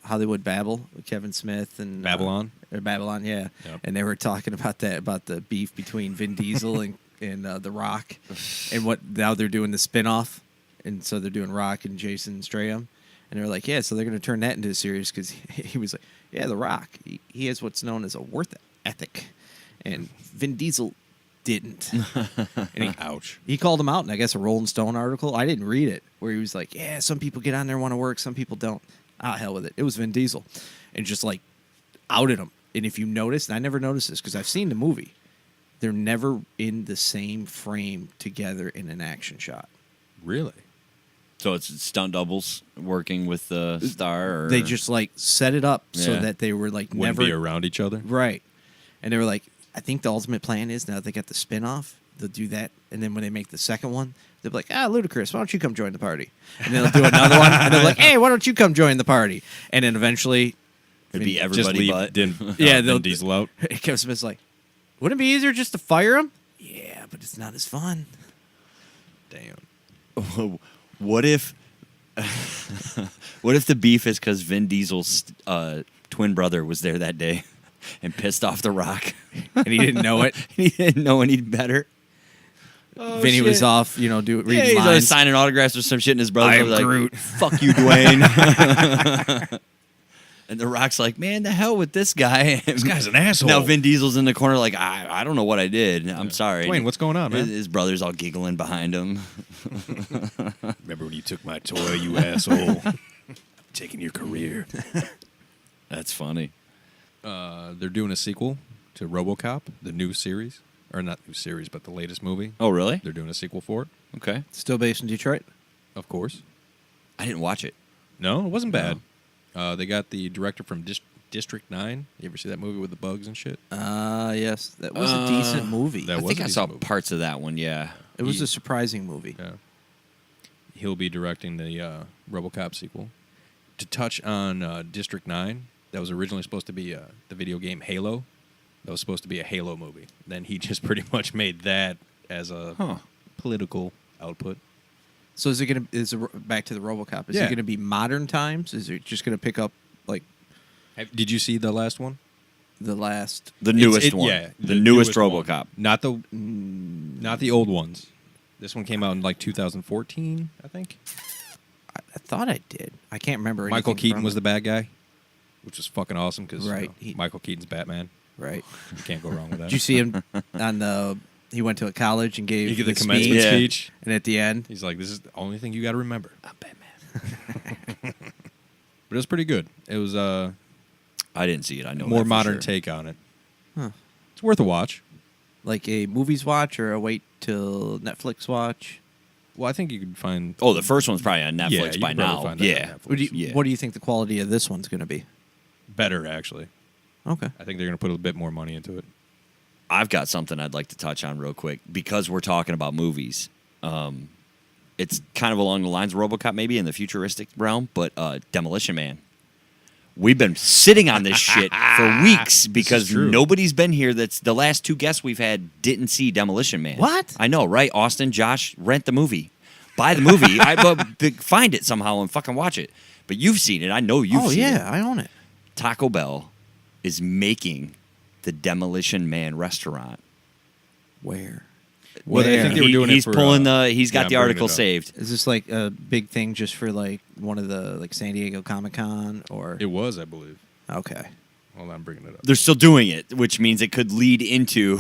Hollywood Babble with Kevin Smith and Babylon? Babylon, yeah. Yep. And they were talking about the beef between Vin Diesel and The Rock, and what now they're doing the spinoff, and so they're doing Rock and Jason Statham, and they're like, yeah, so they're going to turn that into a series because he was like, yeah, The Rock, he has what's known as a work ethic, and Vin Diesel didn't. And Ouch. he called him out in, I guess, a Rolling Stone article. I didn't read it, where he was like, yeah, some people get on there and want to work, some people don't. Ah, hell with it. It was Vin Diesel. And just, like, outed him. And if you notice, and I never noticed this because I've seen the movie, they're never in the same frame together in an action shot. Really? So it's stunt doubles working with the star? Or? They just, like, set it up so Yeah. that they were, like, Wouldn't never... be around each other? Right. And they were like, I think the ultimate plan is now that they got the spin-off, they'll do that. And then when they make the second one, they'll be like, Ludacris, why don't you come join the party? And then they'll do another one, and they're like, hey, why don't you come join the party? And then eventually... It'd be Just everybody leave but. Yeah, they'll- Vin Diesel out. Kevin Smith's like, wouldn't it be easier just to fire him? Yeah, but it's not as fun. Damn. What if... what if the beef is because Vin Diesel's twin brother was there that day and pissed off The Rock? And he didn't know it. He didn't know any better. Vinny was off, reading He's lines. signing autographs or some shit, and his brother I was am like, Groot. "Fuck you, Dwayne." And The Rock's like, "Man, the hell with this guy." This guy's an asshole. Now Vin Diesel's in the corner, like, "I don't know what I did. I'm sorry." Dwayne, what's going on, man? His brother's all giggling behind him. Remember when you took my toy, you asshole? Taking your career. That's funny. They're doing a sequel to RoboCop, the new series. Or not new series, but the latest movie. Oh, really? They're doing a sequel for it, Okay. Still based in Detroit? of course. I didn't watch it. No, it wasn't bad. They got the director from District 9. You ever see that movie with the bugs and shit? Yes. That was a decent movie. that I was think a I decent saw movie. parts of that one. Yeah. It was a surprising movie. Yeah. He'll be directing the RoboCop sequel. To touch on District 9, that was originally supposed to be the video game Halo. That was supposed to be a Halo movie. Then he just pretty much made that as a political output. So is it going to, back to the RoboCop, is it Yeah. going to be modern times? Is it just going to pick up, like, Did you see the last one? the last... The newest It's- one. Yeah, The newest one. RoboCop. Not the old ones. This one came out in like 2014, I think. I thought I did. I can't remember Michael anything Keaton from was it. the bad guy, which was fucking awesome because Right. He- Michael Keaton's Batman. Right. You can't go wrong with that. Did you see him on the... He went to a college and gave He did the the commencement speech, Yeah. speech. and at the end... He's like, "This is the only thing you got to remember." I'm Batman. But it was pretty good. It was a I didn't see it. I know more that for modern sure. take on it. Huh. It's worth a watch. Like a movies watch or a wait till Netflix watch? Well, I think you could find. Oh, the first one's probably on Yeah, Netflix you by could probably now. find that on Yeah. Netflix. Yeah. What do you think the quality of this one's going to be? Better actually. Okay. I think they're going to put a bit more money into it. I've got something I'd like to touch on real quick because we're talking about movies. It's kind of along the lines of RoboCop, maybe in the futuristic realm, but Demolition Man. We've been sitting on this shit for weeks because true. nobody's been here. That's the last two guests we've had didn't see Demolition Man. What? I know, right? Austin, Josh, rent the movie, buy the movie, find it somehow and fucking watch it. But you've seen it. I know you've seen it. I own it. Taco Bell is making the Demolition Man restaurant. Where? Well, I think they were doing he's it for, pulling the. He's got I'm the bringing article it up. saved. Is this like a big thing just for like one of the like San Diego Comic-Con or? It was, I believe. Okay. Hold on, I'm bringing it up. They're still doing it, which means it could lead into.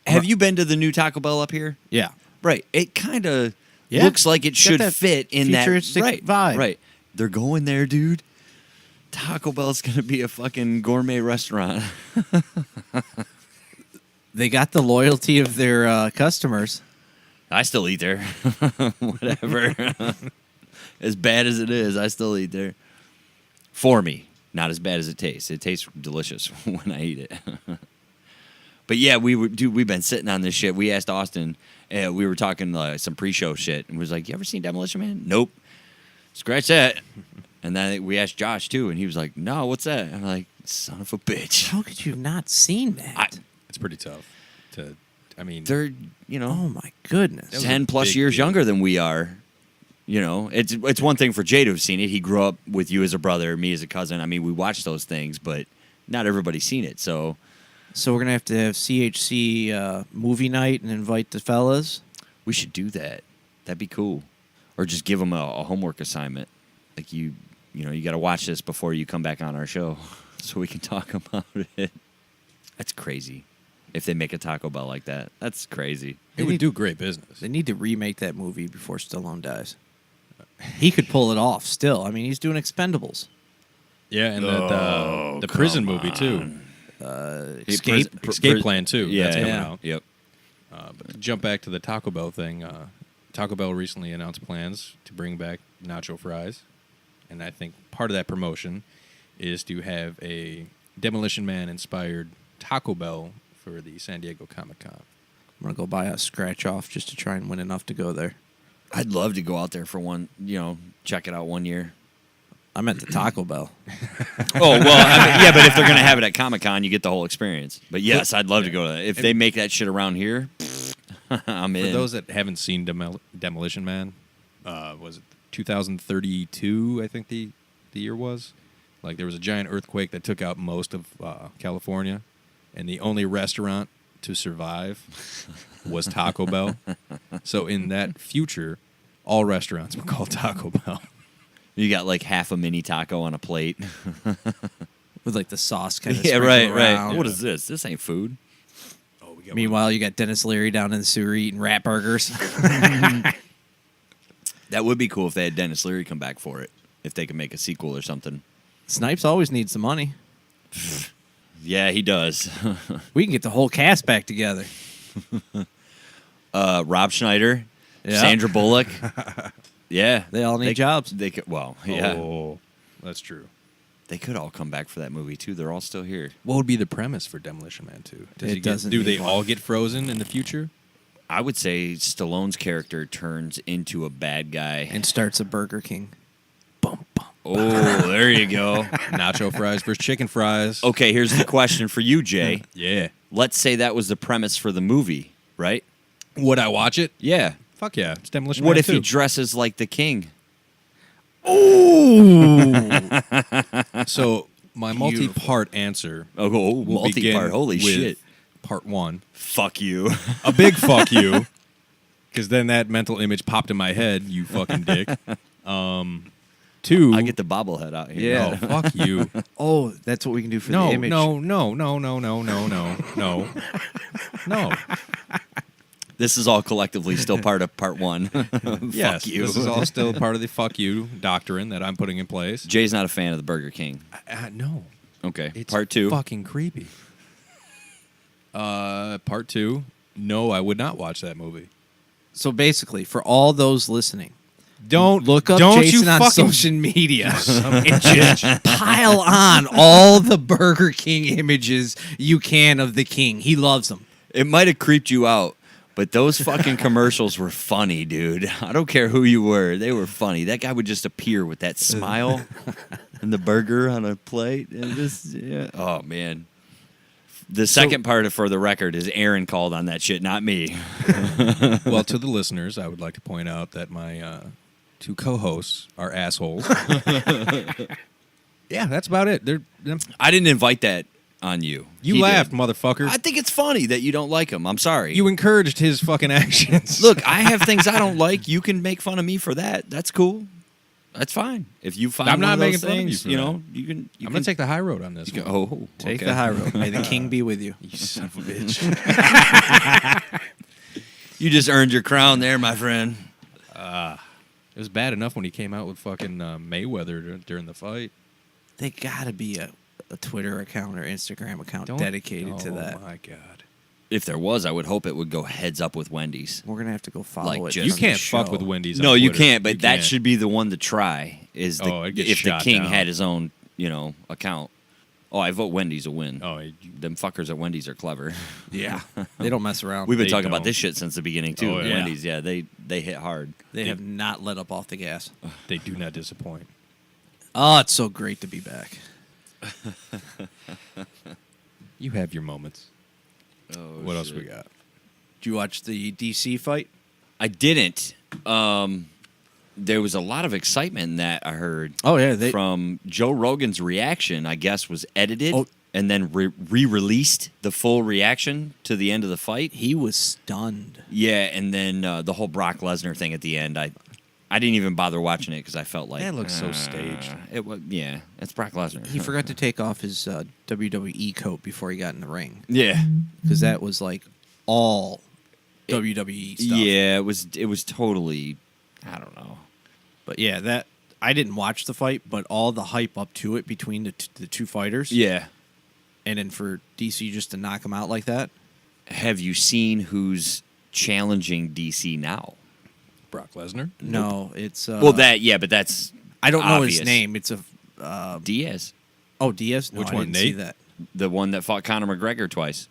Have you been to the new Taco Bell up here? Yeah. Right. It kind of Yeah. looks like it It's got should that fit in that futuristic right, vibe. Right. They're going there, dude. Taco Bell's gonna be a fucking gourmet restaurant. They got the loyalty of their customers. I still eat there. Whatever. As bad as it is, I still eat there. For me. Not as bad as it tastes. It tastes delicious when I eat it. But yeah, we've been sitting on this shit. We asked Austin, we were talking some pre-show shit, and was like, "You ever seen Demolition Man?" Nope. Scratch that. And then we asked Josh too, and he was like, "No, what's that?" And I'm like, "Son of a bitch." How could you have not seen that? It's pretty tough. They're Oh my goodness. was a 10 plus big years deal. younger than we are. It's one thing for Jay to have seen it. He grew up with you as a brother, me as a cousin. I mean, we watched those things, but not everybody's seen it. So We're gonna have to have CHC movie night and invite the fellas. we should do that. That'd be cool. Or just give them a homework assignment. Like you got to watch this before you come back on our show so we can talk about it. That's crazy. If they make a Taco Bell like that, that's crazy. It would do great business. They need to remake that movie before Stallone dies. He could pull it off still. I mean, he's doing Expendables. Yeah, and the prison movie too. Escape Plan too. Yeah, That's coming yeah. out. Yep. But to jump back to the Taco Bell thing, Taco Bell recently announced plans to bring back nacho fries, and I think part of that promotion is to have a Demolition Man inspired Taco Bell for the San Diego Comic-Con. I'm gonna go buy a scratch off just to try and win enough to go there. I'd love to go out there for one, check it out one year. I meant the Taco Bell. Oh, well, yeah, but if they're going to have it at Comic-Con, you get the whole experience. But yes, I'd love to go to that. If they make that shit around here, I'm in. For those that haven't seen Demolition Man, was it 2032, I think the year was? Like, there was a giant earthquake that took out most of California, and the only restaurant to survive was Taco Bell. So in that future, all restaurants were called Taco Bell. You got like half a mini taco on a plate. With like the sauce kind of Yeah, right. around. What is this? This ain't food. Oh, we got Meanwhile, you got Dennis Leary down in the sewer eating rat burgers. That would be cool if they had Dennis Leary come back for it. If they could make a sequel or something. Snipes always needs the money. Yeah, he does. We can get the whole cast back together. Rob Schneider, Yeah. Sandra Bullock. Yeah, They all need jobs. They could. Well, yeah, Oh, that's true. they could all come back for that movie too. They're all still here. What would be the premise for Demolition Man 2? Doesn't Do need they one. all get frozen in the future? I would say Stallone's character turns into a bad guy. And starts a Burger King. Bum, bum. Oh, there you go. Nacho fries versus chicken fries. Okay, here's the question for you, Jay. Yeah. Let's say that was the premise for the movie, right? Would I watch it? Yeah. Fuck yeah. It's Demolition What Man if 2. he dresses like the king? So my multi-part answer Oh, will multi-part. begin Holy with shit. Part 1. Fuck you. A big fuck you. Because then that mental image popped in my head, you fucking dick. 2. I get the bobblehead out here. No, fuck you. Oh, that's what we can do for No, the image. no. This is all collectively still part of part 1. Yes, Fuck you. this is all still part of the fuck you doctrine that I'm putting in place. Jay's not a fan of the Burger King. No. Okay. It's part 2. fucking creepy. Part 2. No, I would not watch that movie. So basically, for all those listening, Don't look up don't Jason you on fucking social media and just pile on all the Burger King images you can of the king. He loves them. It might have creeped you out, but those fucking commercials were funny, dude. I don't care who you were. They were funny. That guy would just appear with that smile and the burger on a plate. And just, yeah. Oh, man. The second part of For the Record is Aaron called on that shit, not me. Well, to the listeners, I would like to point out that my two co-hosts are assholes. Yeah, that's about it. I didn't invite that on you. You He laughed, did. motherfucker. I think it's funny that you don't like him. I'm sorry. You encouraged his fucking actions. Look, I have things I don't like. You can make fun of me for that. That's cool. That's fine. If you find I'm one not of those making fun of you things, for you that. know, you can. I'm going to take the high road on this. You one. can, oh, Take okay. the high road. May the king be with you. You son of a bitch. You just earned your crown there, my friend. It was bad enough when he came out with fucking Mayweather during the fight. They gotta be a Twitter account or Instagram account dedicated to that. Oh, my God. If there was, I would hope it would go heads up with Wendy's. We're gonna have to go follow Like, it. just- You on can't the fuck show. with Wendy's. No, on you Twitter. can't. But that can't. should be the one to try. Is the, Oh, it gets if the shot king down. had his own, account. Oh, I vote Wendy's a win. Oh, Them fuckers at Wendy's are clever. Yeah, they don't mess around. We've been They talking about don't. this shit since the beginning too. Oh, yeah. Wendy's, yeah, they hit hard. They have not let up off the gas. they do not disappoint. Oh, it's so great to be back. You have your moments. Oh, What else we got? Did you watch the DC fight? I didn't. There was a lot of excitement in that I heard. Oh yeah, From Joe Rogan's reaction, I guess, was edited Oh. and then re-released the full reaction to the end of the fight. he was stunned. Yeah, and then the whole Brock Lesnar thing at the end, I didn't even bother watching it because I felt like That looks so staged. It was, yeah, it's Brock Lesnar. He forgot to take off his WWE coat before he got in the ring Yeah, because that was like all WWE stuff. yeah, it was totally, I don't know. But yeah, that I didn't watch the fight, but all the hype up to it between the two fighters. Yeah, And then for DC just to knock him out like that. have you seen who's challenging DC now? Brock Lesnar? No, it's Well, but that's I don't know his obvious. name. It's a Diaz, Diaz. No, Which I one, didn't see Nate? that. the one that fought Conor McGregor twice.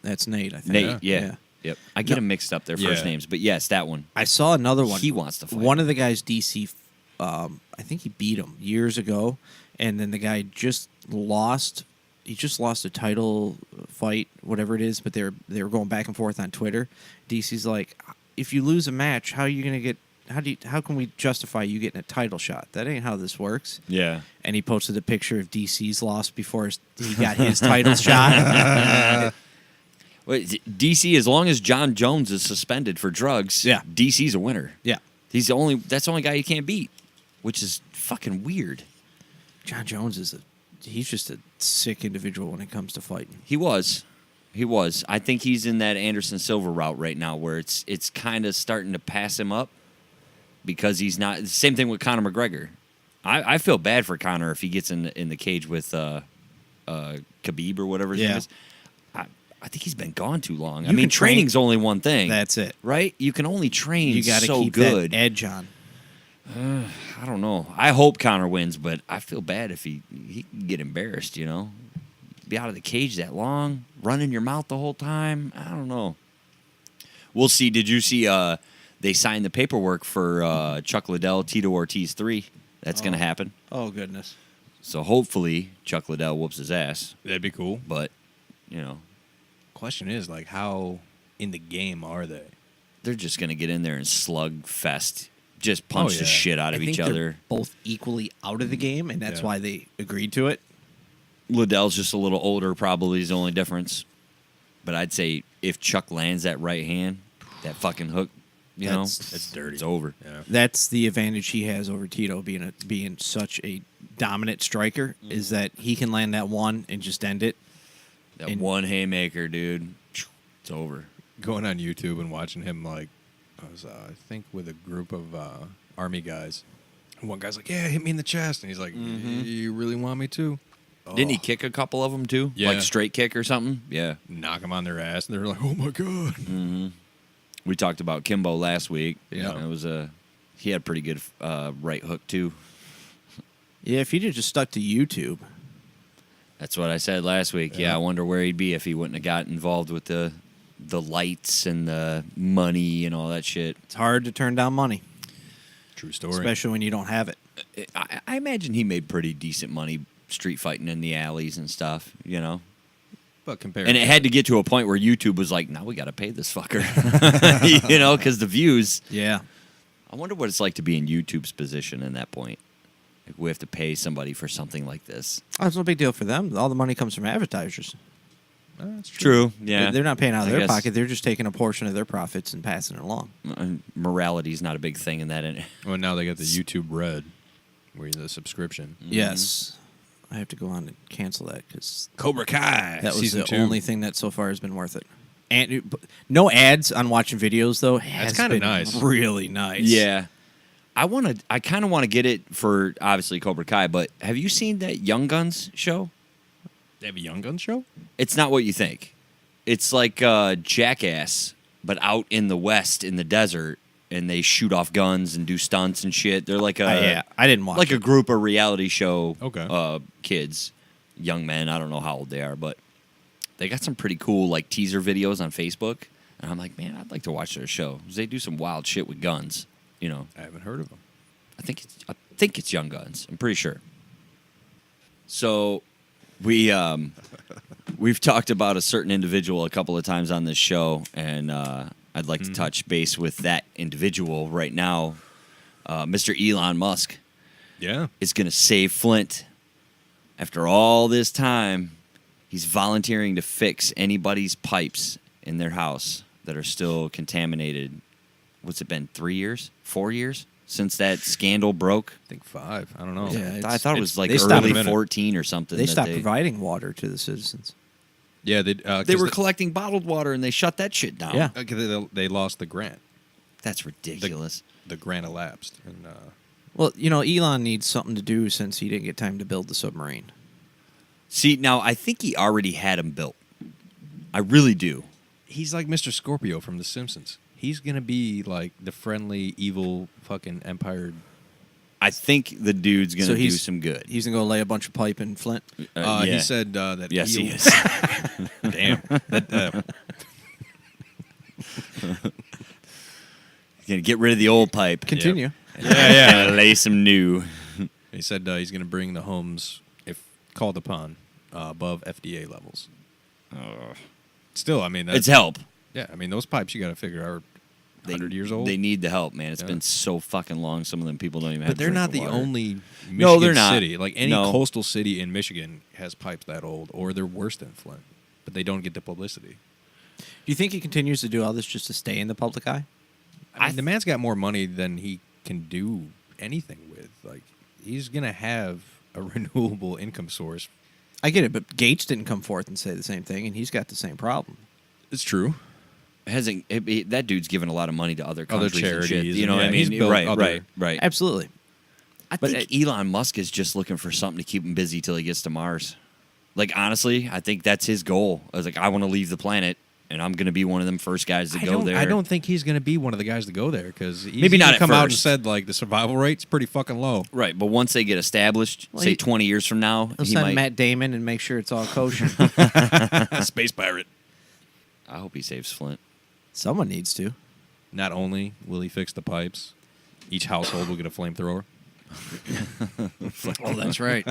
That's Nate. I think. Nate, yeah. Yep. I get No. them mixed up, their first Yeah. names, but yes, that one. I saw another one. He wants to fight. One of the guys DC. I think he beat him years ago, and then the guy just lost. He just lost a title fight, whatever it is. But they were going back and forth on Twitter. DC's like, if you lose a match, how are you gonna get? How can we justify you getting a title shot? That ain't how this works. Yeah. And he posted a picture of DC's loss before he got his title shot. Wait, DC, as long as John Jones is suspended for drugs, Yeah. DC's a winner. Yeah, That's the only guy you can't beat, which is fucking weird. John Jones he's just a sick individual when it comes to fighting. He was. I think he's in that Anderson Silva route right now where it's kind of starting to pass him up because he's not. Same thing with Conor McGregor. I feel bad for Conor if he gets in the cage with Khabib or whatever his name is. I think he's been gone too long. I You mean, can train- training's only one thing. That's it. right? You can only train You got to so keep good. that edge on. I don't know. I hope Conor wins, but I feel bad if he can get embarrassed, Be out of the cage that long, running your mouth the whole time. I don't know. We'll see. Did you see they signed the paperwork for Chuck Liddell, Tito Ortiz 3? That's going to happen. Oh goodness. So hopefully Chuck Liddell whoops his ass. That'd be cool. But, Question is, like, how in the game are they? they're just going to get in there and slug fest. Just punch the yeah. shit out I of think each they're other. both equally out of the game, and that's Yeah. why they agreed to it. Liddell's just a little older, probably is the only difference. But I'd say if Chuck lands that right hand, that fucking hook, It's dirty. it's over. Yeah. That's the advantage he has over Tito being such a dominant striker is that he can land that one and just end it. That And- one haymaker, dude, it's over. Going on YouTube and watching him, like, I was, I think, with a group of Army guys. And one guy's like, yeah, hit me in the chest. And he's like, you really want me to? Didn't he Oh. kick a couple of them too? Yeah. Like straight kick or something? Yeah. Knock them on their ass. And they're like, oh, my God. We talked about Kimbo last week. Yeah. It was He had pretty good right hook, too. Yeah, if he'd have just stuck to YouTube. That's what I said last week. Yeah, I wonder where he'd be if he wouldn't have got involved with the lights and the money and all that shit. It's hard to turn down money, True story. especially when you don't have it. I imagine he made pretty decent money street fighting in the alleys and stuff, you know? But compared And it had to get to a point where YouTube was like, now we got to pay this fucker, you know, because the views. Yeah. I wonder what it's like to be in YouTube's position in that point. Like, we have to pay somebody for something like this. Oh, it's no big deal for them. All the money comes from advertisers. That's True. Yeah. They're not paying out of I their guess pocket. They're just taking a portion of their profits and passing it along. Morality is not a big thing in that. Well, now they got the YouTube Red, where you the subscription. Yes. I have to go on and cancel that because Cobra Kai. that was Season the 2. only thing that so far has been worth it. And no ads on watching videos though. That's kinda nice. Really nice. Yeah. I kind of want to get it for, obviously, Cobra Kai, but have you seen that Young Guns show? They have a Young Guns show? It's not what you think. It's like Jackass, but out in the West in the desert, and they shoot off guns and do stunts and shit. They're like Yeah, I didn't watch like it. a group of reality show Okay. Kids, young men. I don't know how old they are, but they got some pretty cool like teaser videos on Facebook. And I'm like, man, I'd like to watch their show 'cause they do some wild shit with guns. You know, I haven't heard of them. I think it's Young Guns. I'm pretty sure. So we've talked about a certain individual a couple of times on this show, and I'd like to touch base with that individual right now. Mr. Elon Musk Yeah. is going to save Flint. After all this time, he's volunteering to fix anybody's pipes in their house that are still contaminated. What's it been, 3 years? 4 years? Since that scandal broke? I think 5. I don't know. Yeah, I thought it was like they stopped early a minute. 14 or something. They that stopped providing water to the citizens. Yeah, They were collecting bottled water and they shut that shit down. Yeah. they lost the grant. That's ridiculous. The grant elapsed. And Well, you know, Elon needs something to do since he didn't get time to build the submarine. See, now I think he already had them built. I really do. he's like Mr. Scorpio from The Simpsons. He's going to be like the friendly, evil fucking empire. I think the dude's going to do he's- some good. He's going to go lay a bunch of pipe in Flint. Yeah. He said that Yes, he he'll- is. Damn. That, He's going to get rid of the old pipe. Continue. And lay some new. he said he's going to bring the homes, if called upon, above FDA levels. Still, I mean, It's help. yeah, I mean, those pipes you got to figure are 100 years old. They need the help, man. It's Yeah. been so fucking long. Some of them people don't even have But they're not the drinking water. only Michigan No, they're not. city. Like any No. coastal city in Michigan has pipes that old, or they're worse than Flint. But they don't get the publicity. Do you think he continues to do all this just to stay in the public eye? I mean, the man's got more money than he can do anything with. Like, he's gonna have a renewable income source. I get it, but Gates didn't come forth and say the same thing, and he's got the same problem. It's true. That dude's given a lot of money to other Other countries and shit. charities, You know what I and he's mean? built Right, other- right. Absolutely. I But think Elon Musk is just looking for something to keep him busy till he gets to Mars. Like, honestly, I think that's his goal. I was like, I want to leave the planet, and I'm going to be one of them first guys to go there. I don't think he's gonna be one of the guys to go there because Maybe not at come out and first. said like the survival rate's pretty fucking low. Right, but once they get established, Well, say he- 20 years from now, He'll he send might. Matt Damon and make sure it's all kosher. Space pirate. I hope he saves Flint. Someone needs to. Not only will he fix the pipes, each household will get a flamethrower. Oh, that's right.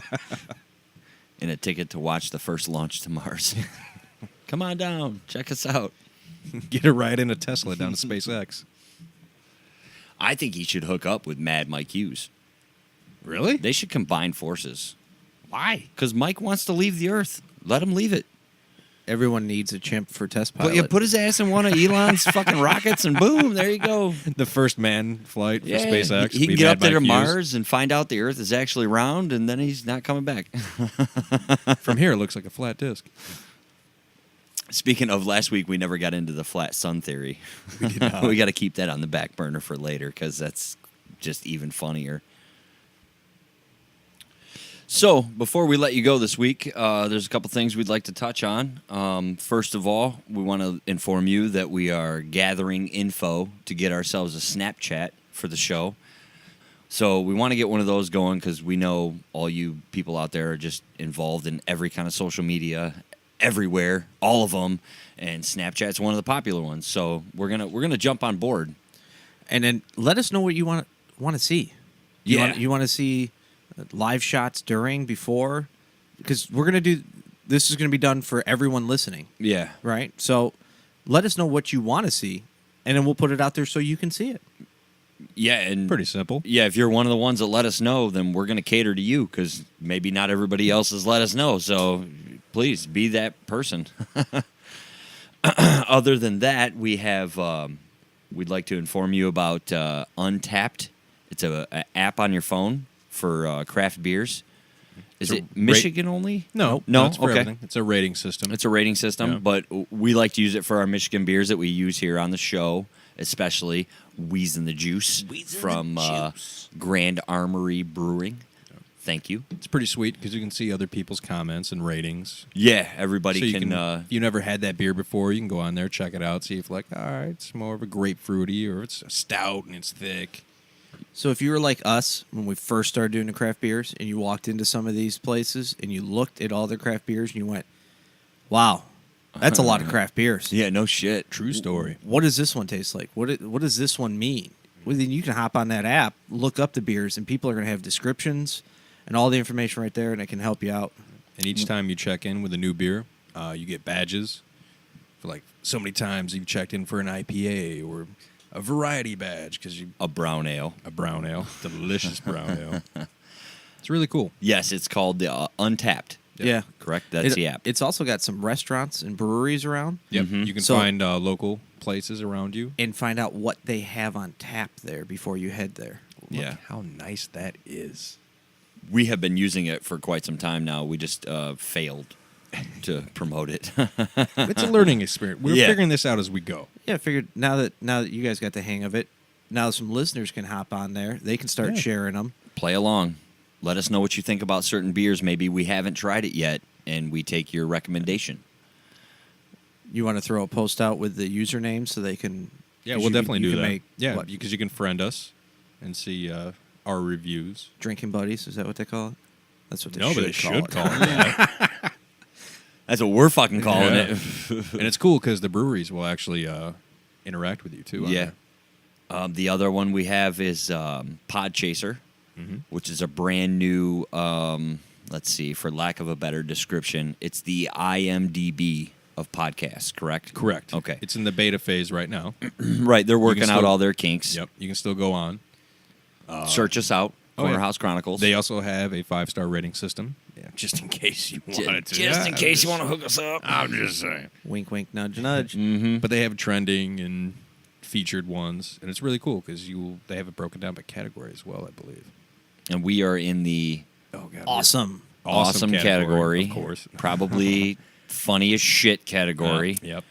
And a ticket to watch the first launch to Mars. Come on down, check us out. Get a ride in a Tesla down to SpaceX. I think he should hook up with Mad Mike Hughes. Really? They should combine forces. Why? Because Mike wants to leave the Earth. Let him leave it. Everyone needs a chimp for test pilot. But you put his ass in one of Elon's fucking rockets, and boom, there you go. The first man flight for Yeah, SpaceX. he be can get Mad up there to Mike Hughes. Mars and find out the Earth is actually round, and then he's not coming back. From here, it looks like a flat disc. Speaking of last week, we never got into the flat sun theory. We got to keep that on the back burner for later because that's just even funnier. So, before we let you go this week, there's a couple things we'd like to touch on. First of all, we want to inform you that we are gathering info to get ourselves a Snapchat for the show. So we want to get one of those going because we know all you people out there are just involved in every kind of social media, everywhere, all of them, and Snapchat's one of the popular ones. So we're gonna jump on board. And then let us know what you want to see. You want to see live shots during, before, because we're gonna do. This is gonna be done for everyone listening, Yeah. right? So let us know what you want to see, and then we'll put it out there so you can see it. Yeah, and Pretty simple. yeah, if you're one of the ones that let us know, then we're going to cater to you because maybe not everybody else has let us know. So please be that person. Other than that, we have we'd like to inform you about Untapped. It's a app on your phone for craft beers. Is it Michigan only? No, no. it's for Okay, everything. It's a rating system. it's a rating system, Yeah. but we like to use it for our Michigan beers that we use here on the show, especially Wheezin the Juice from Grand Armory Brewery. Thank you. It's pretty sweet because you can see other people's comments and ratings. Yeah, everybody So you can. if you never had that beer before, you can go on there, check it out, see if like, all right, it's more of a grapefruity or it's a stout and it's thick. So if you were like us when we first started doing the craft beers, and you walked into some of these places and you looked at all their craft beers and you went, "Wow, that's a lot of craft beers." Yeah, no shit. True story. What does this one taste like? What does this one mean? Well, then you can hop on that app, look up the beers, and people are going to have descriptions and all the information right there, and it can help you out. And each time you check in with a new beer, you get badges for like so many times you've checked in for an IPA or a variety badge because you A brown ale. a brown ale, delicious brown ale. It's really cool. Yes, it's called the Untapped. Yeah. Correct? That's It- the app. It's also got some restaurants and breweries around, Yep, Mhm. you can So- find local places around you. and find out what they have on tap there before you head there. Yeah. Look how nice that is. We have been using it for quite some time now. We just failed to promote it. It's a learning experience. We're Yeah. figuring this out as we go. Yeah, I figured now that you guys got the hang of it, now some listeners can hop on there. They can start Yeah. sharing them. Play along. Let us know what you think about certain beers. Maybe we haven't tried it yet, and we take your recommendation. You want to throw a post out with the username so they can? Yeah, 'cause we'll you can- definitely you do can that. Make, Yeah, what, because you can friend us and see our reviews. drinking buddies. Is that what they call it? That's what they No, should but they call should it. call it that. That's what we're fucking calling Yeah. it. And it's cool because the breweries will actually interact with you too. on Yeah. there. The other one we have is Podchaser, Mhm. which is a brand new, let's see, for lack of a better description, it's the IMDb of podcasts, correct? Correct. Okay. It's in the beta phase right now. Right, they're working out still- all their kinks. Yep. You can still go on. Search us out, Oh, Corner yeah. House Chronicles. They also have a 5-star rating system. Yeah, just in case you wanted to. Just in Yeah, case you I'm want to hook us up. I'm just saying. Wink, wink, nudge, nudge. Mm-hmm. But they have trending and featured ones, and it's really cool because they have it broken down by category as well, I believe. And we are in the Oh god, Awesome. awesome category, of course. probably funny as shit category, Yep.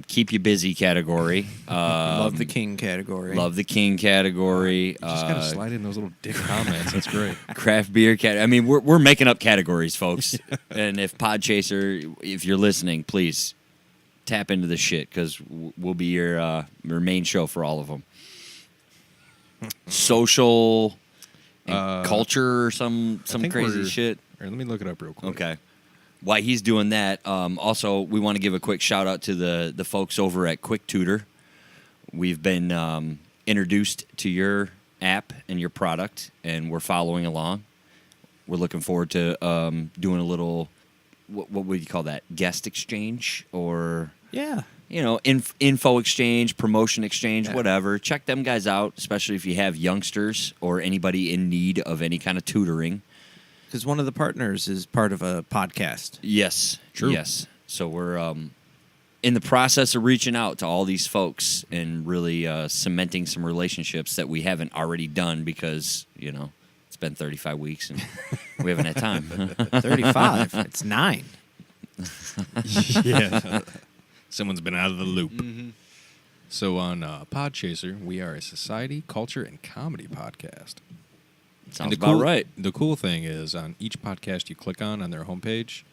keep you busy category, Love the king category. love the king category, You just gotta slide in those little dick comments. That's great. craft beer category. I mean, we're making up categories, folks. And if Podchaser, if you're listening, please tap into the shit because we'll be your main show for all of them. Social and culture or some think crazy we're- shit. Here, let me look it up real quick. Okay. While he's doing that, also we want to give a quick shout out to the folks over at Quick Tutor. We've been introduced to your app and your product, and we're following along. We're looking forward to doing a little what would you call that? Guest exchange or Yeah. info exchange, promotion exchange, Yeah. whatever. Check them guys out, especially if you have youngsters or anybody in need of any kind of tutoring. Because one of the partners is part of a podcast. Yes. True. Yes. So we're in the process of reaching out to all these folks and really cementing some relationships that we haven't already done because, it's been 35 weeks and we haven't had time. 35. It's 9. Yeah. Someone's been out of the loop. So on Podchaser, we are a society, culture, and comedy podcast. Sounds the about cool, right. The cool thing is on each podcast you click on their homepage,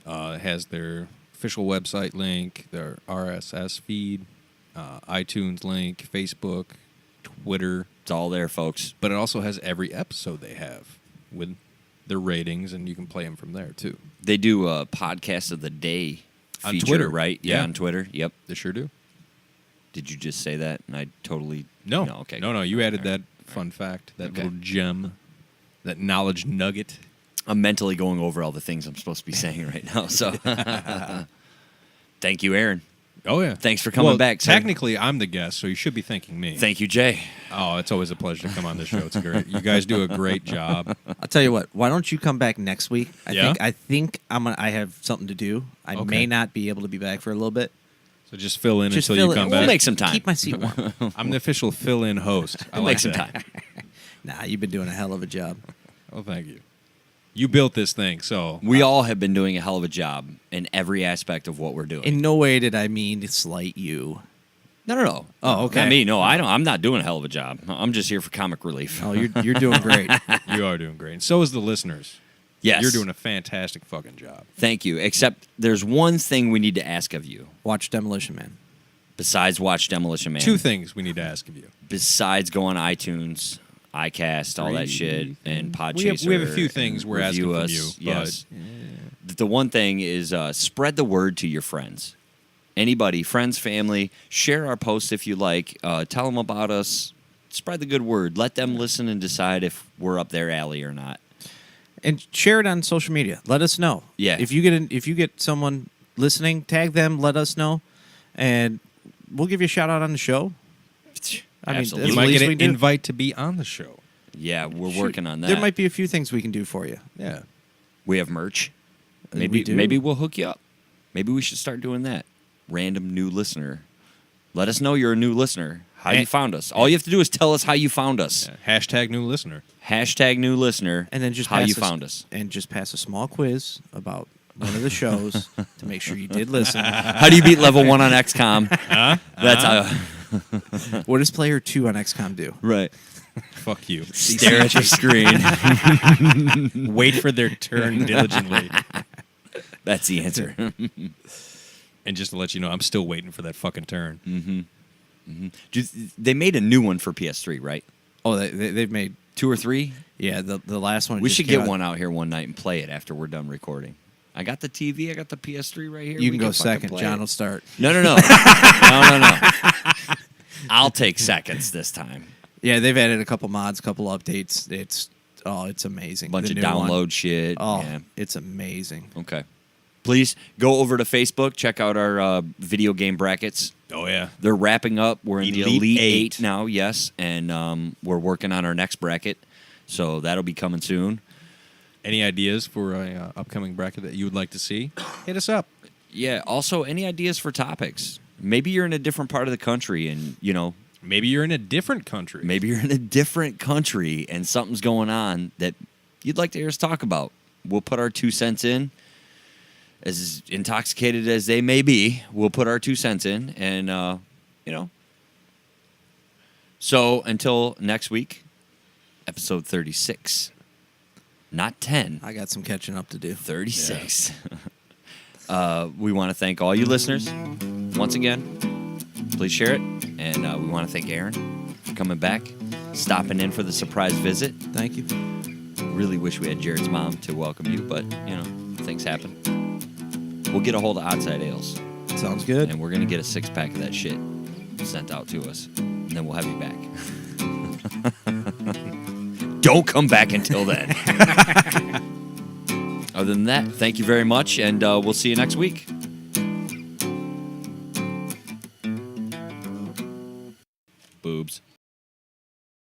it has their official website link, their RSS feed, iTunes link, Facebook, Twitter. It's all there, folks. But it also has every episode they have with their ratings, and you can play them from there, too. They do a podcast of the day On feature, Twitter. right? Yeah. On Twitter. Yep. They sure do. Did you just say that? And I totally... No. Okay. No, you added that fun fact, that Okay. little gem, that knowledge nugget. I'm mentally going over all the things I'm supposed to be saying right now. So, thank you, Aaron. Oh, yeah. Thanks for coming back, sir. Technically, I'm the guest, so you should be thanking me. Thank you, Jay. Oh, it's always a pleasure to come on the show. It's great. You guys do a great job. I'll tell you what. Why don't you come back next week? Yeah? I think I have something to do. I Okay. may not be able to be back for a little bit. So just fill in Just until fill you it- come We'll back. make some time. Keep my seat warm. I'm the official fill-in host. I We'll like make some that. time. Nah, you've been doing a hell of a job. Oh, thank you. You built this thing, so We all have been doing a hell of a job in every aspect of what we're doing. In no way did I mean to slight you. No. Oh, okay. Not me. No, I don't. I'm not doing a hell of a job. I'm just here for comic relief. Oh, you're doing great. you are doing great. And so is the listeners. Yes. You're doing a fantastic fucking job. Thank you. Except there's one thing we need to ask of you. Watch Demolition Man. Besides watch Demolition Man. Two things we need to ask of you. Besides go on iTunes, iCast, all that shit, and Podchaser. We have a few things we're asking review from us. you, Yes. The one thing is spread the word to your friends. Anybody, friends, family, share our posts if you like. Tell them about us. Spread the good word. Let them listen and decide if we're up their alley or not. And share it on social media. Let us know. Yeah. If you get someone listening, tag them. Let us know, and we'll give you a shout out on the show. I mean, Absolutely. that's You the might least get we an do. invite to be on the show. Yeah, we're Shoot, working on that. There might be a few things we can do for you. Yeah. We have merch. We Maybe do. maybe we'll hook you up. Maybe we should start doing that. Random new listener. Let us know you're a new listener. How you And- found us. All you have to do is tell us how you found us. Yeah. Hashtag new listener. Hashtag new listener. And then just how pass you us- found us. and just pass a small quiz about one of the shows to make sure you did listen. How do you beat level 1 on XCOM? That's What does player 2 on XCOM do? right. Fuck you. Stare at your screen. Wait for their turn diligently. That's the answer. And just to let you know, I'm still waiting for that fucking turn. They made a new one for PS3, right? Oh, they've made 2 or 3? the last one. We just should came get out. one out here one night and play it after we're done recording. I got the TV. I got the PS3 right here. You We can go fucking second. play John it. will start. No. No. I'll take seconds this time. Yeah, they've added a couple mods, couple updates. It's amazing. Bunch The of new one. download shit. Oh, Yeah. it's amazing. Okay. Please go over to Facebook. Check out our video game brackets. Oh, yeah. They're wrapping up. We're in the Elite Elite Eight. 8 now, yes. And we're working on our next bracket. So that'll be coming soon. Any ideas for a upcoming bracket that you would like to see? Hit us up. Yeah. Also, any ideas for topics? Maybe you're in a different part of the country and, Maybe you're in a different country. maybe you're in a different country and something's going on that you'd like to hear us talk about. We'll put our 2 cents in. As intoxicated as they may be, we'll put our 2 cents in. And, So until next week, episode 36. Not 10, I got some catching up to do. 36. We want to thank all you listeners once again. Please share it. And we want to thank Aaron for coming back, stopping in for the surprise visit. Thank you. Really wish we had Jared's mom to welcome you, but, things happen. We'll get a hold of Outside Ales, Sounds good. and we're going to get a 6-pack of that shit sent out to us. And then we'll have you back. Don't come back until then. Other than that, thank you very much, and we'll see you next week.